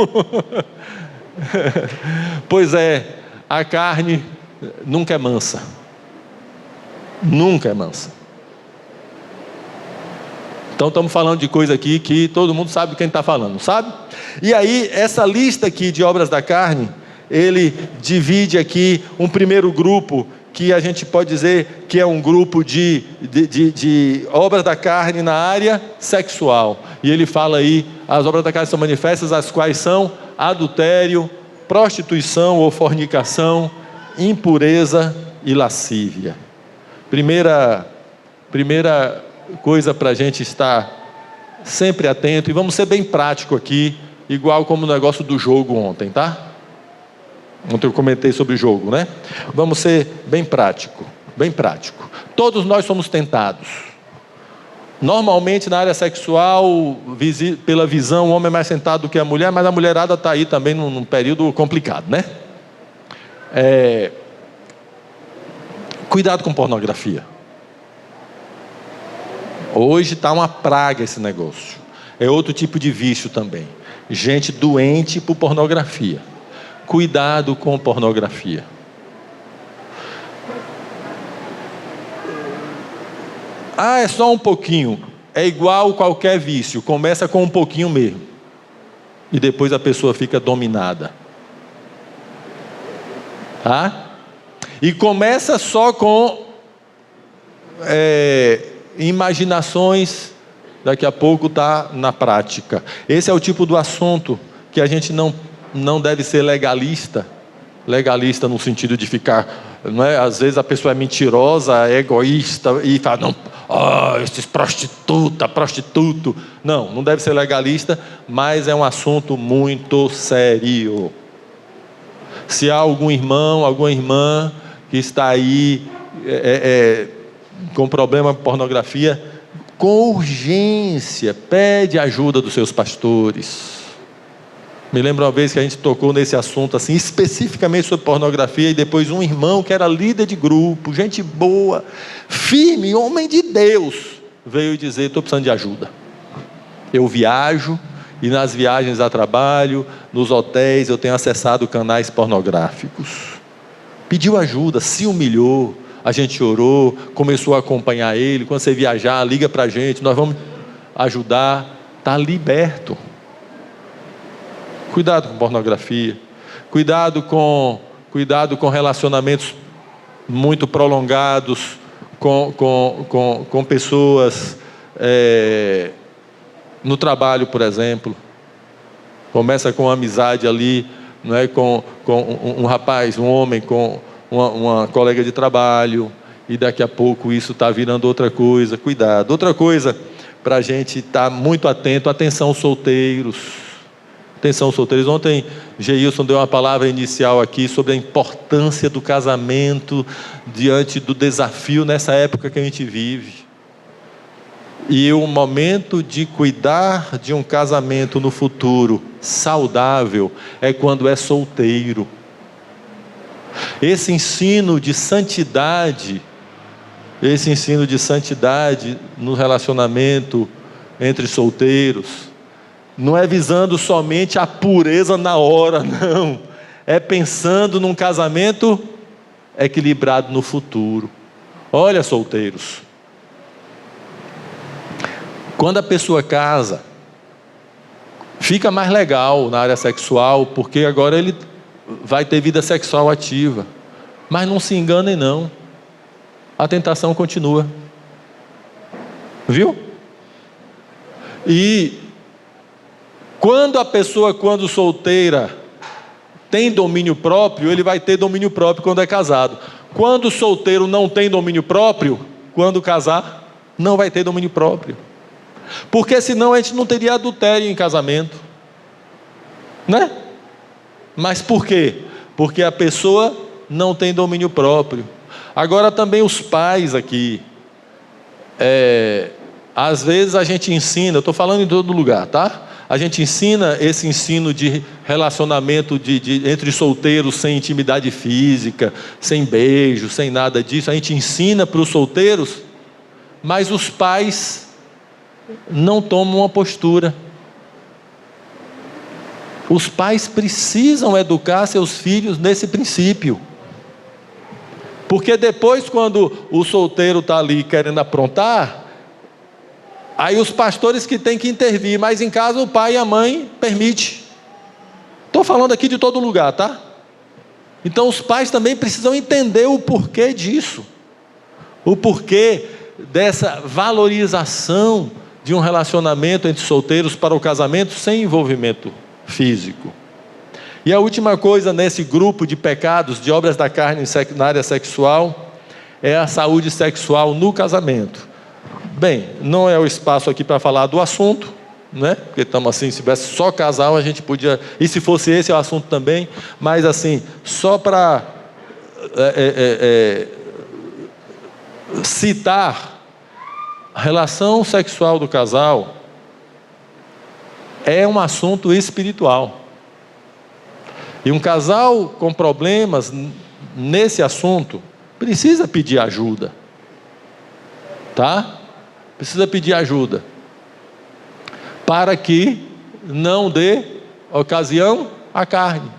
Pois é, a carne nunca é mansa. Nunca é mansa. Então estamos falando de coisa aqui que todo mundo sabe quem está falando, sabe? E aí, essa lista aqui de obras da carne, ele divide aqui um primeiro grupo, que a gente pode dizer que é um grupo de obras da carne na área sexual. E ele fala aí, as obras da carne são manifestas, as quais são adultério, prostituição ou fornicação, impureza e lascívia. Primeira coisa para a gente estar sempre atento, e vamos ser bem prático aqui, igual como o negócio do jogo ontem, tá? Ontem eu comentei sobre o jogo, né? Vamos ser bem prático, bem prático. Todos nós somos tentados. Normalmente na área sexual, pela visão, o homem é mais sentado do que a mulher, mas a mulherada está aí também num período complicado, né? Cuidado com pornografia. Hoje está uma praga esse negócio. É outro tipo de vício também. Gente doente por pornografia. Cuidado com pornografia. É só um pouquinho. É igual qualquer vício. Começa com um pouquinho mesmo. E depois a pessoa fica dominada. Tá? E começa só com imaginações. Daqui a pouco está na prática. Esse é o tipo do assunto que a gente não deve ser legalista. Legalista no sentido de ficar... Não é? Às vezes a pessoa é mentirosa, é egoísta e fala, não, esses prostituto. Não deve ser legalista, mas é um assunto muito sério. Se há algum irmão, alguma irmã que está aí com problema com pornografia, com urgência, pede ajuda dos seus pastores. Me lembro uma vez que a gente tocou nesse assunto assim, especificamente sobre pornografia, e depois um irmão que era líder de grupo, gente boa, firme, homem de Deus, veio dizer, estou precisando de ajuda. Eu viajo, e nas viagens a trabalho, nos hotéis, eu tenho acessado canais pornográficos. Pediu ajuda, se humilhou, a gente orou, começou a acompanhar ele. Quando você viajar, liga para a gente, nós vamos ajudar. Está liberto. Cuidado com pornografia, cuidado com relacionamentos muito prolongados com pessoas no trabalho, por exemplo. Começa com uma amizade ali, não é? com um rapaz, um homem, com uma colega de trabalho, e daqui a pouco isso está virando outra coisa. Cuidado. Outra coisa para a gente estar muito atento, atenção solteiros. Atenção solteiros, ontem Geilson deu uma palavra inicial aqui sobre a importância do casamento diante do desafio nessa época que a gente vive. E o momento de cuidar de um casamento no futuro saudável é quando é solteiro. Esse ensino de santidade no relacionamento entre solteiros, não é visando somente a pureza na hora, não. É pensando num casamento equilibrado no futuro. Olha, solteiros, quando a pessoa casa, fica mais legal na área sexual, porque agora ele vai ter vida sexual ativa. Mas não se enganem não. A tentação continua. Viu? E quando solteira, tem domínio próprio, ele vai ter domínio próprio quando é casado. Quando o solteiro não tem domínio próprio, quando casar, não vai ter domínio próprio. Porque senão a gente não teria adultério em casamento. Né? Mas por quê? Porque a pessoa não tem domínio próprio. Agora também os pais aqui, às vezes a gente ensina, eu estou falando em todo lugar, tá? A gente ensina esse ensino de relacionamento entre solteiros sem intimidade física, sem beijo, sem nada disso. A gente ensina para os solteiros, mas os pais não tomam uma postura. Os pais precisam educar seus filhos nesse princípio. Porque depois, quando o solteiro está ali querendo aprontar, aí os pastores que têm que intervir, mas em casa o pai e a mãe permitem. Estou falando aqui de todo lugar, tá? Então os pais também precisam entender o porquê disso. O porquê dessa valorização de um relacionamento entre solteiros para o casamento sem envolvimento físico. E a última coisa nesse grupo de pecados, de obras da carne na área sexual, é a saúde sexual no casamento. Bem, não é o espaço aqui para falar do assunto, né? Porque estamos assim, se tivesse só casal a gente podia, e se fosse esse o assunto também, mas assim, só para citar A relação sexual do casal é um assunto espiritual. E um casal com problemas nesse assunto precisa pedir ajuda. Tá? Precisa pedir ajuda. Para que não dê ocasião à carne.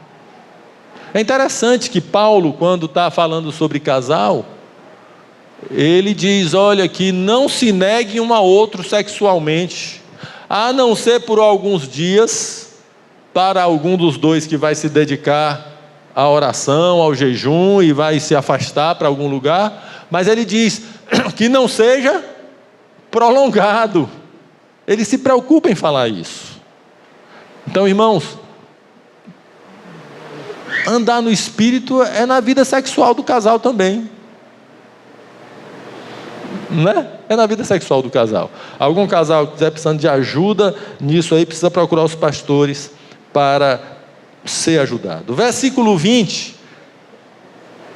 É interessante que Paulo, quando está falando sobre casal, ele diz, olha, que não se negue um ao outro sexualmente, a não ser por alguns dias, para algum dos dois que vai se dedicar à oração, ao jejum e vai se afastar para algum lugar, mas ele diz que não seja prolongado. Ele se preocupa em falar isso. Então, irmãos, andar no Espírito é na vida sexual do casal também. Né? É na vida sexual do casal. Algum casal que estiver precisando de ajuda nisso aí, precisa procurar os pastores para ser ajudado. Versículo 20,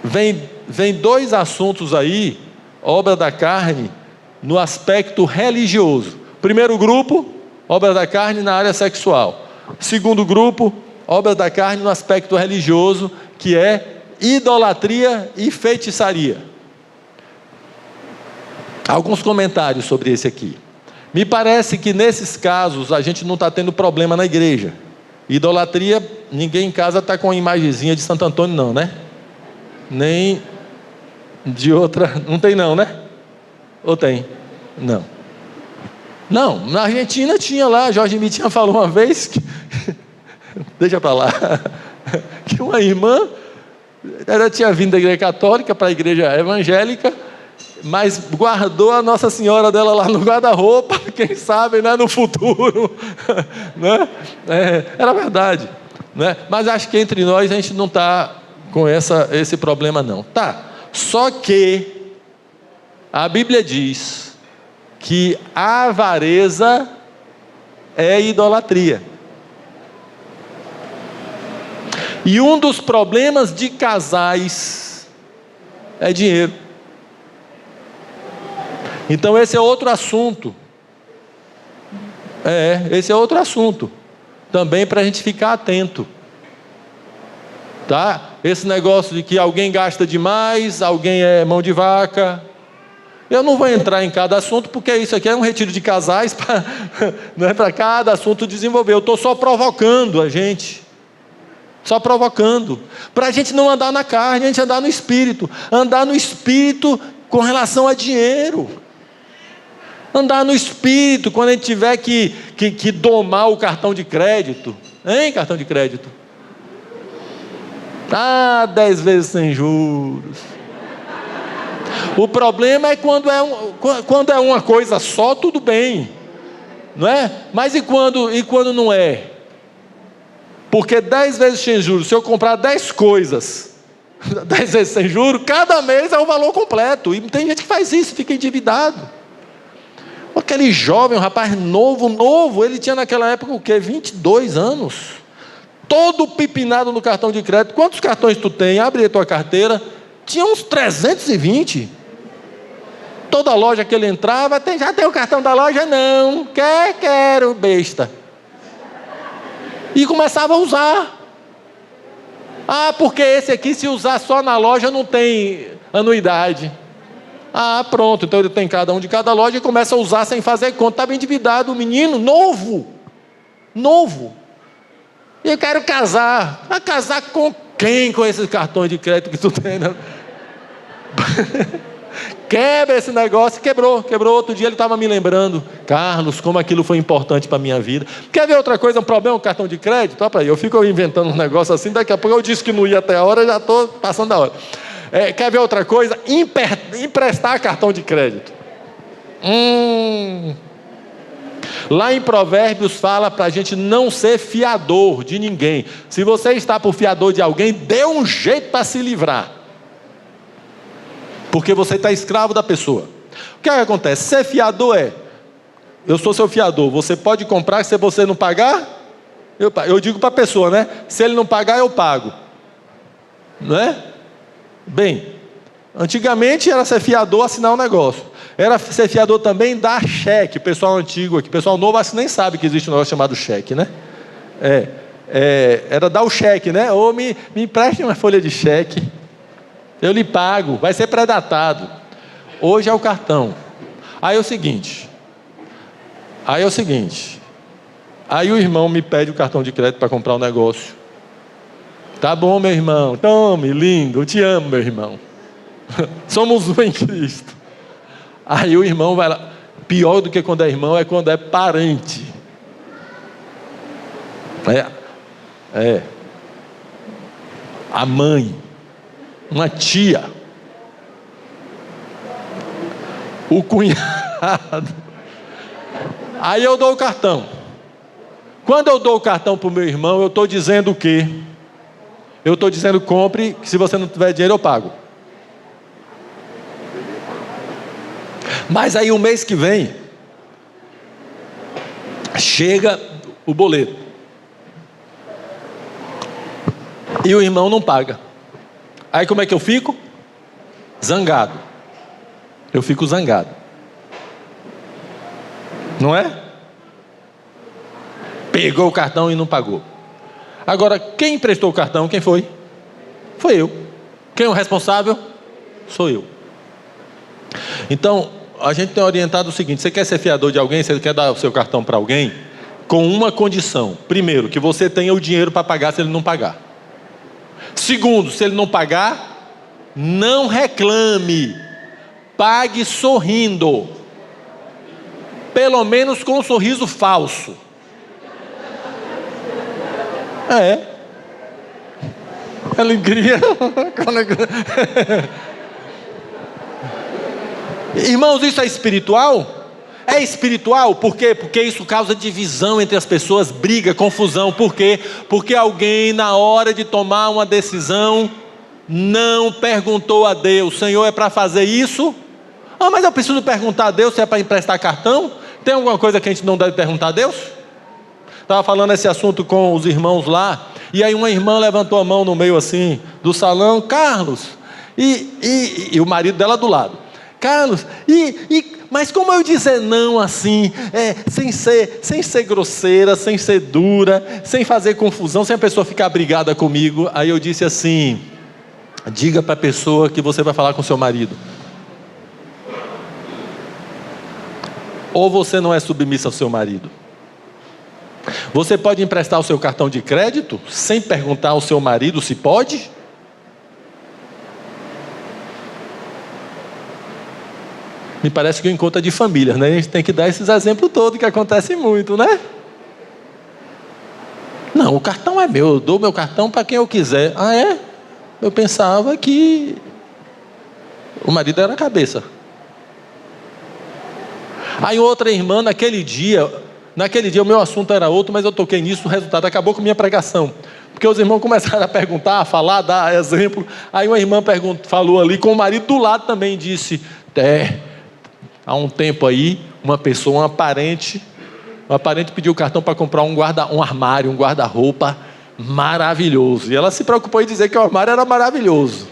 vem dois assuntos aí, obra da carne, no aspecto religioso. Primeiro grupo, obra da carne na área sexual. Segundo grupo, obra da carne no aspecto religioso, que é idolatria e feitiçaria. Alguns comentários sobre esse aqui. Me parece que nesses casos a gente não está tendo problema na igreja. Idolatria, ninguém em casa está com a imagenzinha de Santo Antônio não, né? Nem de outra, não tem não, né? Ou tem? Não. Não, na Argentina tinha lá, Jorge Mitinha falou uma vez, que, deixa para lá, que uma irmã, ela tinha vindo da igreja católica para a igreja evangélica, mas guardou a Nossa Senhora dela lá no guarda-roupa, quem sabe, né, no futuro, né? Era verdade, né? Mas acho que entre nós a gente não está com esse problema não, tá? Só que a Bíblia diz que a avareza é idolatria. E um dos problemas de casais é dinheiro. Então esse é outro assunto. Esse é outro assunto. Também para a gente ficar atento. Tá? Esse negócio de que alguém gasta demais, alguém é mão de vaca. Eu não vou entrar em cada assunto, porque isso aqui é um retiro de casais, não é para cada assunto desenvolver. Eu estou só provocando a gente. Só provocando. Para a gente não andar na carne, a gente andar no Espírito. Andar no Espírito com relação a dinheiro. Andar no Espírito quando a gente tiver que domar o cartão de crédito. Hein, cartão de crédito? 10 vezes sem juros. O problema é quando é uma coisa só, tudo bem. Não é? Mas e quando não é? Porque 10 vezes sem juros, se eu comprar 10 coisas, 10 vezes sem juros, cada mês é o valor completo. E tem gente que faz isso, fica endividado. Aquele jovem, um rapaz novo, ele tinha naquela época o quê? 22 anos. Todo pipinado no cartão de crédito. Quantos cartões tu tem? Abre a tua carteira. Tinha uns 320. Toda loja que ele entrava, já tem o cartão da loja? Não. Quero, besta. E começava a usar. Porque esse aqui, se usar só na loja, não tem anuidade. Pronto, então ele tem cada um de cada loja e começa a usar sem fazer conta. Estava endividado, o menino, novo. E eu quero casar. Vai casar com quem com esses cartões de crédito que tu tem? Né? Quebra esse negócio. Quebrou. Outro dia ele estava me lembrando, Carlos, como aquilo foi importante para a minha vida. Quer ver outra coisa, um problema com cartão de crédito? Olha para aí, eu fico inventando um negócio assim, daqui a pouco eu disse que não ia até a hora, já estou passando da hora. Quer ver outra coisa? Emprestar cartão de crédito. Lá em Provérbios fala para a gente não ser fiador de ninguém. Se você está por fiador de alguém, dê um jeito para se livrar. Porque você está escravo da pessoa. O que acontece? Ser fiador eu sou seu fiador, você pode comprar, se você não pagar, eu digo para a pessoa, né? Se ele não pagar, eu pago. Não é? Bem, Antigamente era ser fiador, assinar um negócio. Era ser fiador também, dar cheque. O pessoal antigo aqui, o pessoal novo, acho que nem sabe que existe um negócio chamado cheque, né? Era dar o cheque, né? Ou me empreste uma folha de cheque, eu lhe pago, vai ser pré-datado. Hoje é o cartão. Aí é o seguinte, aí o irmão me pede o cartão de crédito para comprar um negócio. Tá bom, meu irmão, tome, lindo, eu te amo, meu irmão. Somos um em Cristo. Aí o irmão vai lá. Pior do que quando é irmão é quando é parente. A mãe, uma tia, o cunhado. Aí eu dou o cartão. Quando eu dou o cartão para o meu irmão, eu estou dizendo o quê? Eu estou dizendo: compre, que se você não tiver dinheiro eu pago. Mas aí o mês que vem chega o boleto e o irmão não paga. Aí como é que eu fico? Zangado. Eu fico zangado, não é? Pegou o cartão e não pagou. Agora, quem emprestou o cartão, quem foi? Foi eu. Quem é o responsável? Sou eu. Então, a gente tem orientado o seguinte: você quer ser fiador de alguém, você quer dar o seu cartão para alguém, com uma condição. Primeiro, que você tenha o dinheiro para pagar se ele não pagar. Segundo, se ele não pagar, não reclame. Pague sorrindo. Pelo menos com um sorriso falso. Alegria. Irmãos, isso é espiritual? É espiritual, por quê? Porque isso causa divisão entre as pessoas, briga, confusão. Por quê? Porque alguém, na hora de tomar uma decisão, não perguntou a Deus: Senhor, é para fazer isso? Mas eu preciso perguntar a Deus se é para emprestar cartão? Tem alguma coisa que a gente não deve perguntar a Deus? Estava falando esse assunto com os irmãos lá, e aí uma irmã levantou a mão no meio assim do salão: Carlos, e o marido dela do lado: Carlos, mas como eu dizer não assim, sem ser grosseira, sem ser dura, sem fazer confusão, sem a pessoa ficar brigada comigo? Aí eu disse assim: diga para a pessoa que você vai falar com seu marido. Ou você não é submissa ao seu marido? Você pode emprestar o seu cartão de crédito sem perguntar ao seu marido se pode? Me parece que o encontro é de família, né? A gente tem que dar esses exemplos todos, que acontece muito, né? Não, o cartão é meu, eu dou meu cartão para quem eu quiser. Eu pensava que o marido era a cabeça. Aí outra irmã, naquele dia o meu assunto era outro, mas eu toquei nisso, o resultado acabou com minha pregação. Porque os irmãos começaram a perguntar, a falar, a dar exemplo. Aí uma irmã falou ali, com o marido do lado também, disse: há um tempo aí, uma parente pediu o cartão para comprar um armário, um guarda-roupa maravilhoso. E ela se preocupou em dizer que o armário era maravilhoso.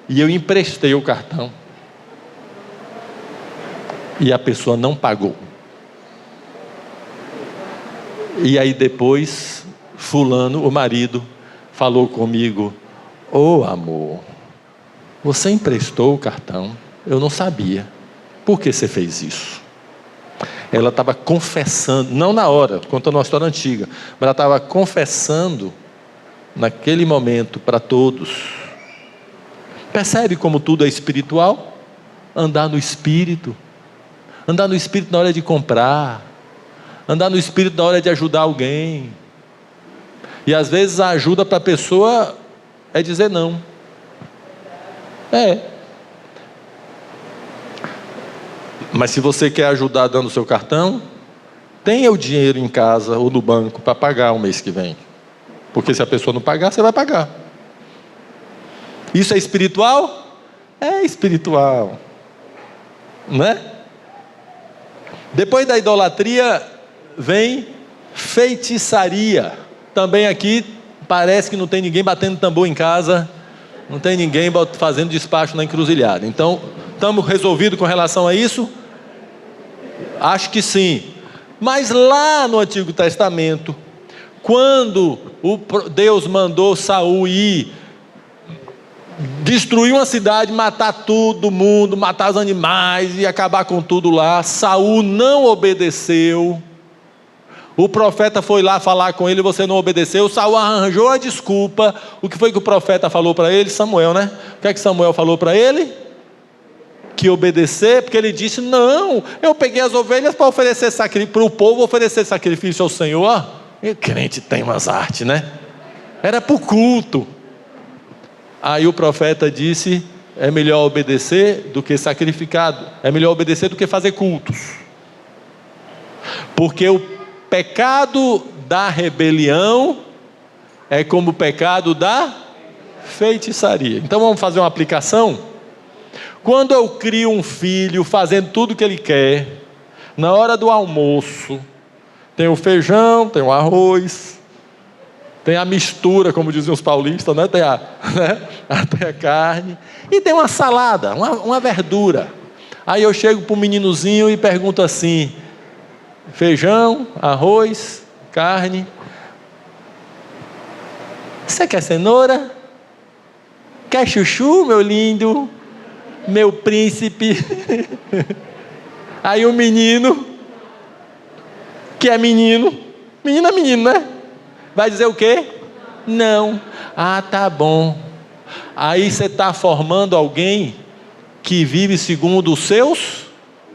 E eu emprestei o cartão. E a pessoa não pagou. E aí depois, fulano, o marido, falou comigo: amor, você emprestou o cartão? Eu não sabia. Por que você fez isso? Ela estava confessando, não na hora, contando uma história antiga, mas ela estava confessando naquele momento para todos. Percebe como tudo é espiritual? Andar no Espírito na hora de comprar, andar no Espírito na hora de ajudar alguém. E às vezes a ajuda para a pessoa é dizer não. Mas se você quer ajudar dando o seu cartão, tenha o dinheiro em casa ou no banco para pagar o mês que vem. Porque se a pessoa não pagar, você vai pagar. Isso é espiritual? É espiritual. Não é? Depois da idolatria vem feitiçaria. Também aqui parece que não tem ninguém batendo tambor em casa Não tem ninguém fazendo despacho na encruzilhada. Então, estamos resolvidos com relação a isso? Acho que sim. Mas lá no Antigo Testamento, quando Deus mandou Saul ir destruir uma cidade, matar todo mundo, matar os animais e acabar com tudo lá, Saul não obedeceu. O profeta foi lá falar com ele, você não obedeceu. Saul arranjou a desculpa. O que foi que o profeta falou para ele? Samuel, né? O que é que Samuel falou para ele? Que obedecer, porque ele disse: não, eu peguei as ovelhas para oferecer sacrifício, para o povo oferecer sacrifício ao Senhor. E crente tem umas artes, né? Era para o culto. Aí o profeta disse: é melhor obedecer do que sacrificado, é melhor obedecer do que fazer cultos, porque o pecado da rebelião é como o pecado da feitiçaria. Então vamos fazer uma aplicação. Quando eu crio um filho fazendo tudo o que ele quer, na hora do almoço tem o feijão, tem o arroz, tem a mistura, como diziam os paulistas, né? Tem a carne, e tem uma salada, uma verdura. Aí eu chego para o meninozinho e pergunto assim: feijão, arroz, carne, você quer cenoura? Quer chuchu, meu lindo? Meu príncipe? Aí o menino, que é menino é menino, né? Vai dizer o quê? Não. Ah, tá bom. Aí você está formando alguém que vive segundo os seus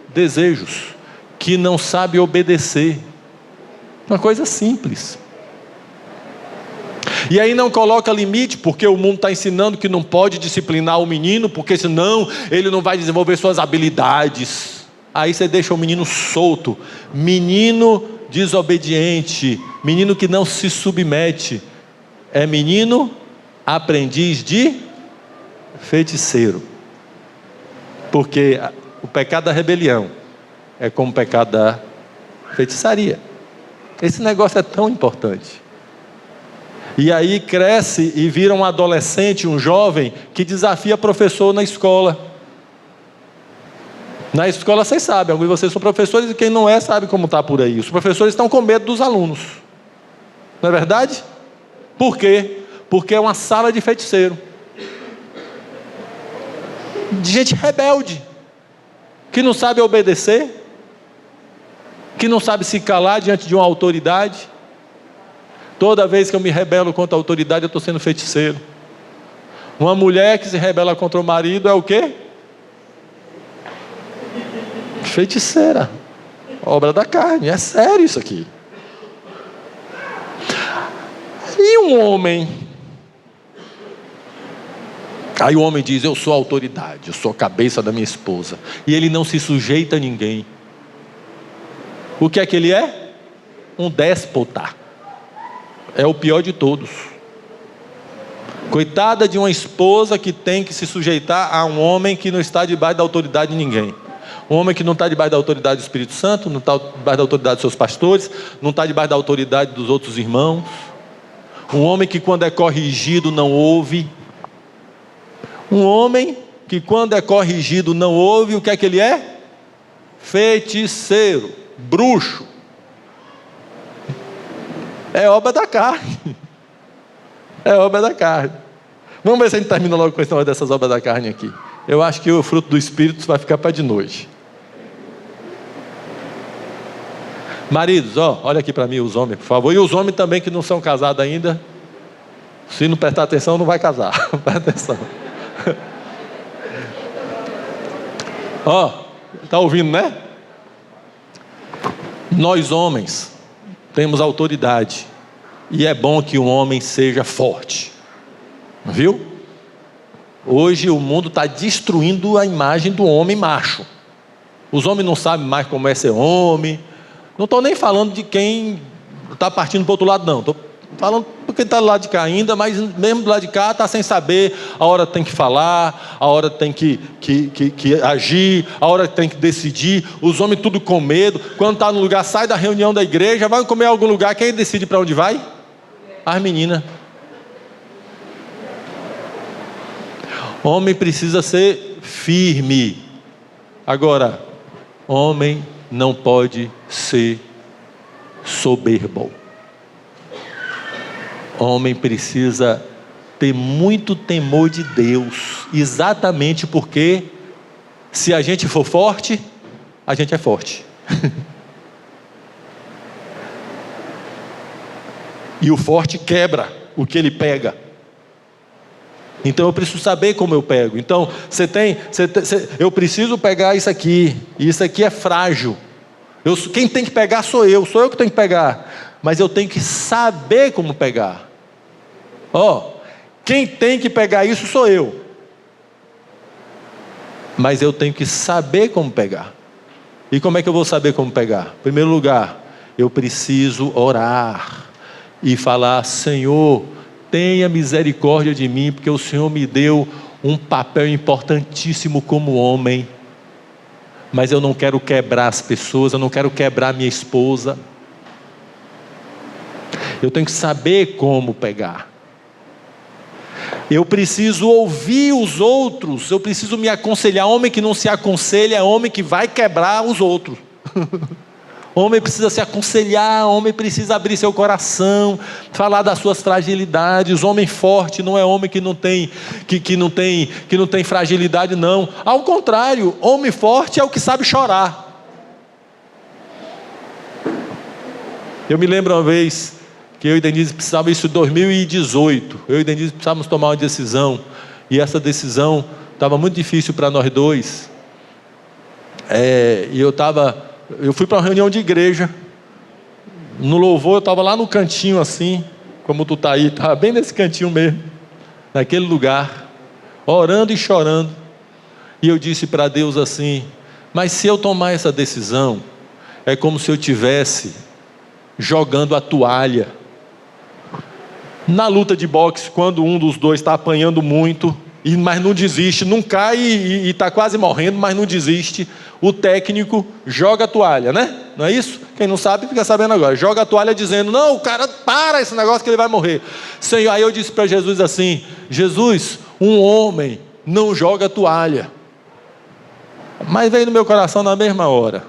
desejos, que não sabe obedecer. Uma coisa simples. E aí não coloca limite, porque o mundo está ensinando que não pode disciplinar o menino, porque senão ele não vai desenvolver suas habilidades. Aí você deixa o menino solto, menino desobediente, menino que não se submete, é menino aprendiz de feiticeiro. Porque o pecado da rebelião é como o pecado da feitiçaria. Esse negócio é tão importante. E aí cresce e vira um adolescente, um jovem, que desafia professor na escola. Na escola vocês sabem, alguns de vocês são professores e quem não é sabe como está por aí. Os professores estão com medo dos alunos. Não é verdade? Por quê? Porque é uma sala de feiticeiro. De gente rebelde, que não sabe obedecer, que não sabe se calar diante de uma autoridade. Toda vez que eu me rebelo contra a autoridade, eu estou sendo feiticeiro. Uma mulher que se rebela contra o marido é o quê? Feiticeira. Obra da carne. É sério isso aqui. E um homem? Aí o homem diz: eu sou a autoridade, eu sou a cabeça da minha esposa. E ele não se sujeita a ninguém. O que é que ele é? Um déspota. É o pior de todos. Coitada de uma esposa que tem que se sujeitar a um homem que não está debaixo da autoridade de ninguém. Um homem que não está debaixo da autoridade do Espírito Santo, não está debaixo da autoridade dos seus pastores, não está debaixo da autoridade dos outros irmãos. Um homem que quando é corrigido não ouve. Um homem que quando é corrigido não ouve, o que é que ele é? Feiticeiro, bruxo. É obra da carne. É obra da carne. Vamos ver se a gente termina logo com a história dessas obras da carne aqui. Eu acho que o fruto do Espírito vai ficar para de noite. Maridos, olha aqui para mim os homens, por favor. E os homens também que não são casados ainda. Se não prestar atenção, não vai casar. Presta atenção. Está ouvindo, né? Nós homens temos autoridade. E é bom que um homem seja forte. Viu? Hoje o mundo está destruindo a imagem do homem macho. Os homens não sabem mais como é ser homem. Não estou nem falando de quem está partindo para o outro lado, não. Estou falando de quem está do lado de cá ainda, mas mesmo do lado de cá está sem saber a hora que tem que falar, a hora que tem que agir, a hora que tem que decidir. Os homens tudo com medo. Quando está no lugar, sai da reunião da igreja, vai comer em algum lugar, quem decide para onde vai? As meninas. Homem precisa ser firme. Agora, homem não pode ser soberbo. Homem precisa ter muito temor de Deus, exatamente porque se a gente for forte, a gente é forte. E o forte quebra o que ele pega. Então eu preciso saber como eu pego. Então eu preciso pegar isso aqui. E isso aqui é frágil. Quem tem que pegar sou eu que tenho que pegar. Mas eu tenho que saber como pegar. Quem tem que pegar isso sou eu. Mas eu tenho que saber como pegar. E como é que eu vou saber como pegar? Em primeiro lugar, eu preciso orar e falar: Senhor, tenha misericórdia de mim, porque o Senhor me deu um papel importantíssimo como homem, mas eu não quero quebrar as pessoas, eu não quero quebrar minha esposa. Eu tenho que saber como pegar. Eu preciso ouvir os outros, eu preciso me aconselhar. Homem que não se aconselha é homem que vai quebrar os outros. Homem precisa se aconselhar, homem precisa abrir seu coração, falar das suas fragilidades. Homem forte não é homem que não tem fragilidade, não. Ao contrário, homem forte é o que sabe chorar. Eu me lembro uma vez que eu e Denise precisávamos, isso em 2018, eu e Denise precisávamos tomar uma decisão, e essa decisão estava muito difícil para nós dois. E eu fui para uma reunião de igreja, no louvor eu estava lá no cantinho assim, como tu está aí, estava bem nesse cantinho mesmo, naquele lugar, orando e chorando, e eu disse para Deus assim: mas se eu tomar essa decisão, é como se eu estivesse jogando a toalha. Na luta de boxe, quando um dos dois está apanhando muito, mas não desiste, não cai e está quase morrendo, mas não desiste, o técnico joga a toalha, né? Não é isso? Quem não sabe fica sabendo agora. Joga a toalha dizendo: não, o cara, para esse negócio que ele vai morrer. Senhor, aí eu disse para Jesus assim: Jesus, um homem não joga a toalha. Mas veio no meu coração na mesma hora: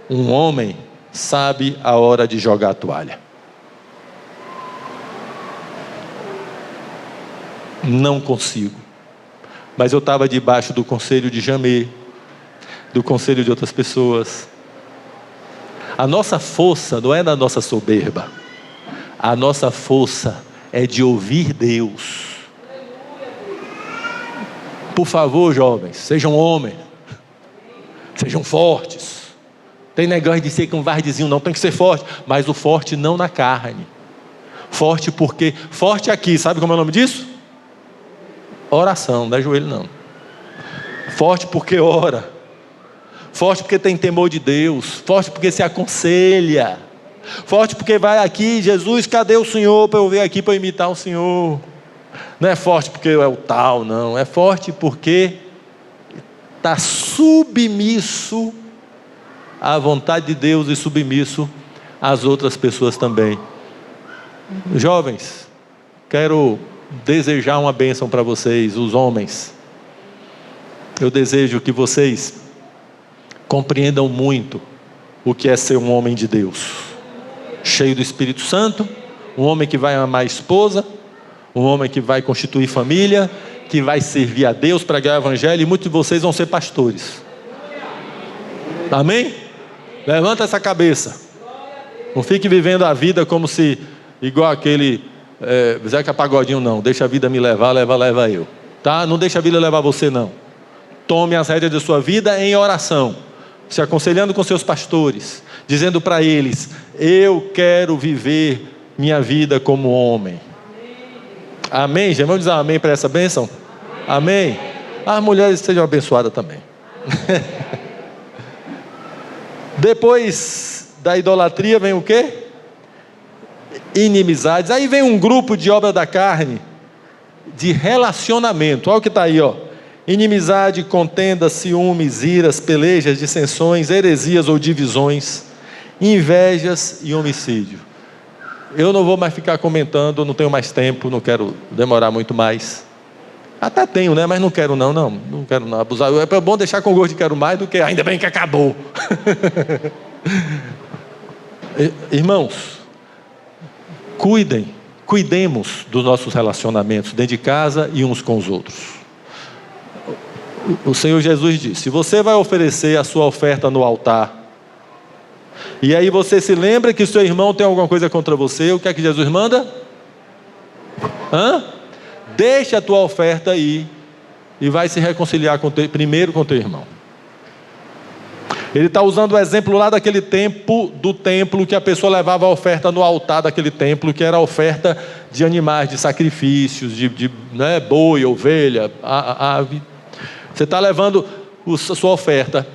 um homem sabe a hora de jogar a toalha. Não consigo. Mas eu estava debaixo do conselho de Jamê, do conselho de outras pessoas. A nossa força não é na nossa soberba. A nossa força é de ouvir Deus. Por favor, jovens, sejam homens, sejam fortes. Tem negócio de ser com um vardezinho, não, tem que ser forte. Mas o forte não na carne. Forte porque, forte aqui, sabe como é o nome disso? Oração, não é joelho não. Forte porque ora. Forte porque tem temor de Deus. Forte porque se aconselha. Forte porque vai aqui: Jesus, cadê o Senhor para eu vir aqui para imitar o Senhor? Não é forte porque é o tal, não. É forte porque está submisso à vontade de Deus e submisso às outras pessoas também. Jovens, quero desejar uma bênção para vocês, os homens. Eu desejo que vocês compreendam muito o que é ser um homem de Deus, cheio do Espírito Santo, um homem que vai amar a esposa, um homem que vai constituir família, que vai servir a Deus, pregar o Evangelho, e muitos de vocês vão ser pastores. Amém? Levanta essa cabeça. Não fique vivendo a vida como se, igual aquele Zeca Pagodinho, não. Deixa a vida me levar, leva eu. Tá? Não deixa a vida levar você, não. Tome as rédeas da sua vida em oração, se aconselhando com seus pastores, dizendo para eles: eu quero viver minha vida como homem. Amém? Já vamos dizer amém para essa bênção? Amém? As mulheres sejam abençoadas também. Depois da idolatria vem o quê? Inimizades. Aí vem um grupo de obra da carne, de relacionamento. Olha o que está aí, ó. Inimizade, contenda, ciúmes, iras, pelejas, dissensões, heresias ou divisões, invejas e homicídio. Eu não vou mais ficar comentando, não tenho mais tempo, não quero demorar muito mais. Até tenho, né? Mas não quero não quero não abusar. É bom deixar com gosto de quero mais do que ainda bem que acabou. Irmãos, cuidemos dos nossos relacionamentos dentro de casa e uns com os outros. O Senhor Jesus disse: se você vai oferecer a sua oferta no altar, e aí você se lembra que o seu irmão tem alguma coisa contra você, o que é que Jesus manda? Deixa a tua oferta aí e vai se reconciliar primeiro com teu irmão. Ele está usando o exemplo lá daquele tempo, do templo, que a pessoa levava a oferta no altar daquele templo, que era a oferta de animais, de sacrifícios, né, boi, ovelha, ave. Você está levando a sua oferta.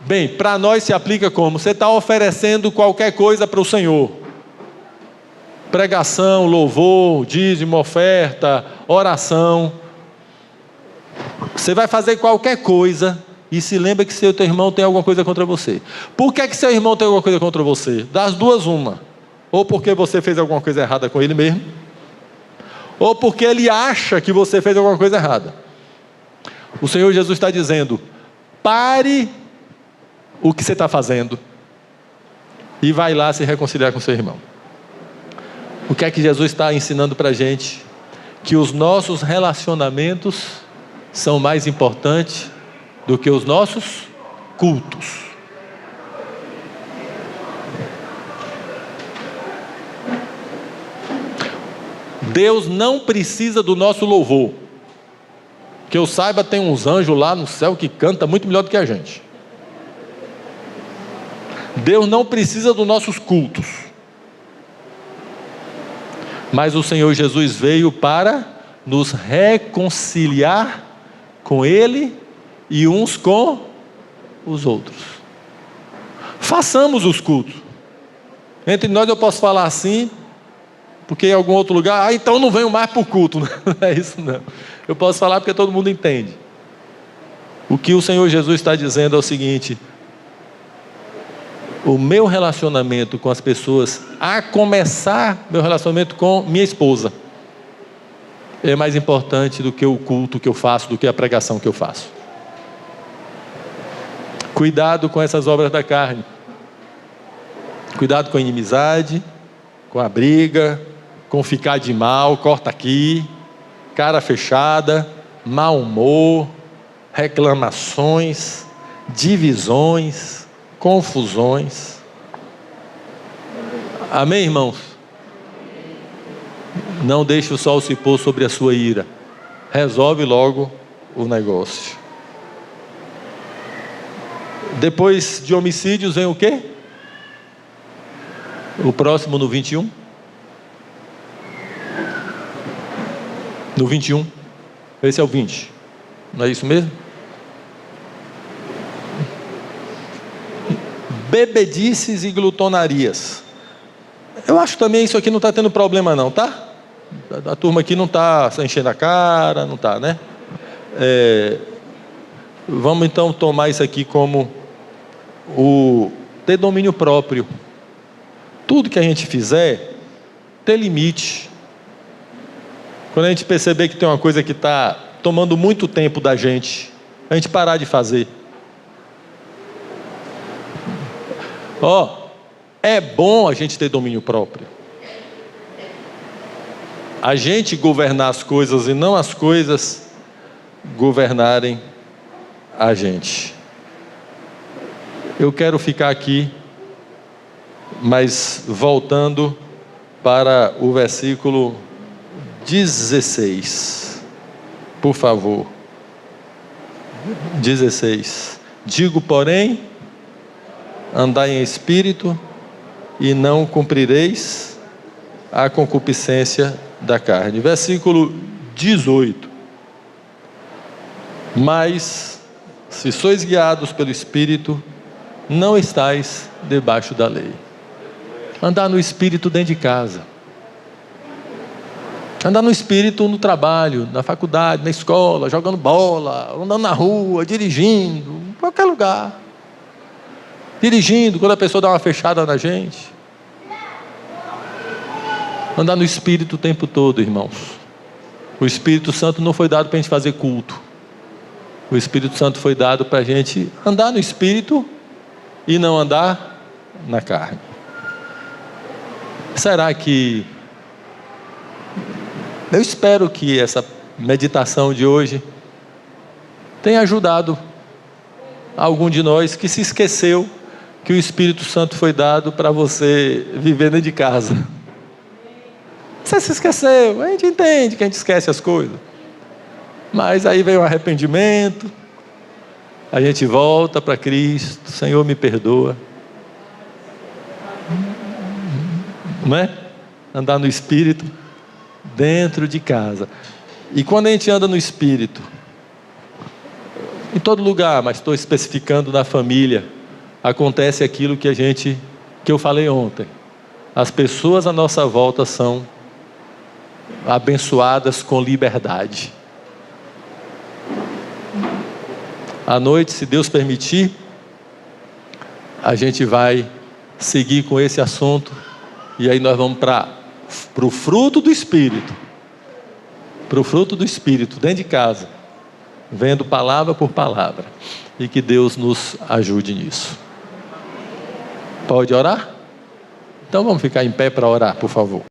Bem, para nós se aplica como? Você está oferecendo qualquer coisa para o Senhor. Pregação, louvor, dízimo, oferta, oração. Você vai fazer qualquer coisa e se lembra que seu teu irmão tem alguma coisa contra você. Por que seu irmão tem alguma coisa contra você? Das duas, uma. Ou porque você fez alguma coisa errada com ele mesmo, ou porque ele acha que você fez alguma coisa errada. O Senhor Jesus está dizendo: pare o que você está fazendo e vai lá se reconciliar com seu irmão. O que é que Jesus está ensinando para a gente? Que os nossos relacionamentos são mais importantes do que os nossos cultos. Deus não precisa do nosso louvor. Que eu saiba, tem uns anjos lá no céu que cantam muito melhor do que a gente. Deus não precisa dos nossos cultos. Mas o Senhor Jesus veio para nos reconciliar com Ele e uns com os outros. Façamos os cultos. Entre nós eu posso falar assim, porque em algum outro lugar, então não venho mais para o culto. Não é isso não. Eu posso falar porque todo mundo entende. O que o Senhor Jesus está dizendo é o seguinte: o meu relacionamento com as pessoas, a começar meu relacionamento com minha esposa, é mais importante do que o culto que eu faço, do que a pregação que eu faço. Cuidado com essas obras da carne. Cuidado com a inimizade, com a briga, com ficar de mal, corta aqui, cara fechada, mau humor, reclamações, divisões, confusões. Amém, irmãos? Não deixe o sol se pôr sobre a sua ira. Resolve logo o negócio. Depois de homicídios vem o quê? O próximo no 21. No 21. Esse é o 20. Não é isso mesmo? Bebedices e glutonarias. Eu acho também isso aqui não está tendo problema não, tá? A turma aqui não está enchendo a cara, não está, né? Vamos então tomar isso aqui como o ter domínio próprio. Tudo que a gente fizer, ter limite. Quando a gente perceber que tem uma coisa que está tomando muito tempo da gente, a gente parar de fazer. É bom a gente ter domínio próprio. A gente governar as coisas e não as coisas governarem a gente. Eu quero ficar aqui, mas voltando para o versículo 16. Por favor. 16. Digo, porém, andai em espírito e não cumprireis a concupiscência da carne. Versículo 18. Mas, se sois guiados pelo Espírito, não estais debaixo da lei. Andar no Espírito dentro de casa. Andar no Espírito no trabalho, na faculdade, na escola, jogando bola, andando na rua, dirigindo, em qualquer lugar. Dirigindo, quando a pessoa dá uma fechada na gente. Andar no Espírito o tempo todo, irmãos. O Espírito Santo não foi dado para a gente fazer culto. O Espírito Santo foi dado para a gente andar no Espírito e não andar na carne. Será que... Eu espero que essa meditação de hoje tenha ajudado algum de nós que se esqueceu que o Espírito Santo foi dado para você viver dentro de casa. Você se esqueceu, a gente entende que a gente esquece as coisas. Mas aí vem o arrependimento, a gente volta para Cristo, Senhor, me perdoa. Não é? Andar no Espírito dentro de casa. E quando a gente anda no Espírito, em todo lugar, mas estou especificando na família, acontece aquilo que eu falei ontem. As pessoas à nossa volta são abençoadas com liberdade. À noite, se Deus permitir, a gente vai seguir com esse assunto, e aí nós vamos para o fruto do Espírito. Para o fruto do Espírito, dentro de casa, vendo palavra por palavra, e que Deus nos ajude nisso. Pode orar? Então vamos ficar em pé para orar, por favor.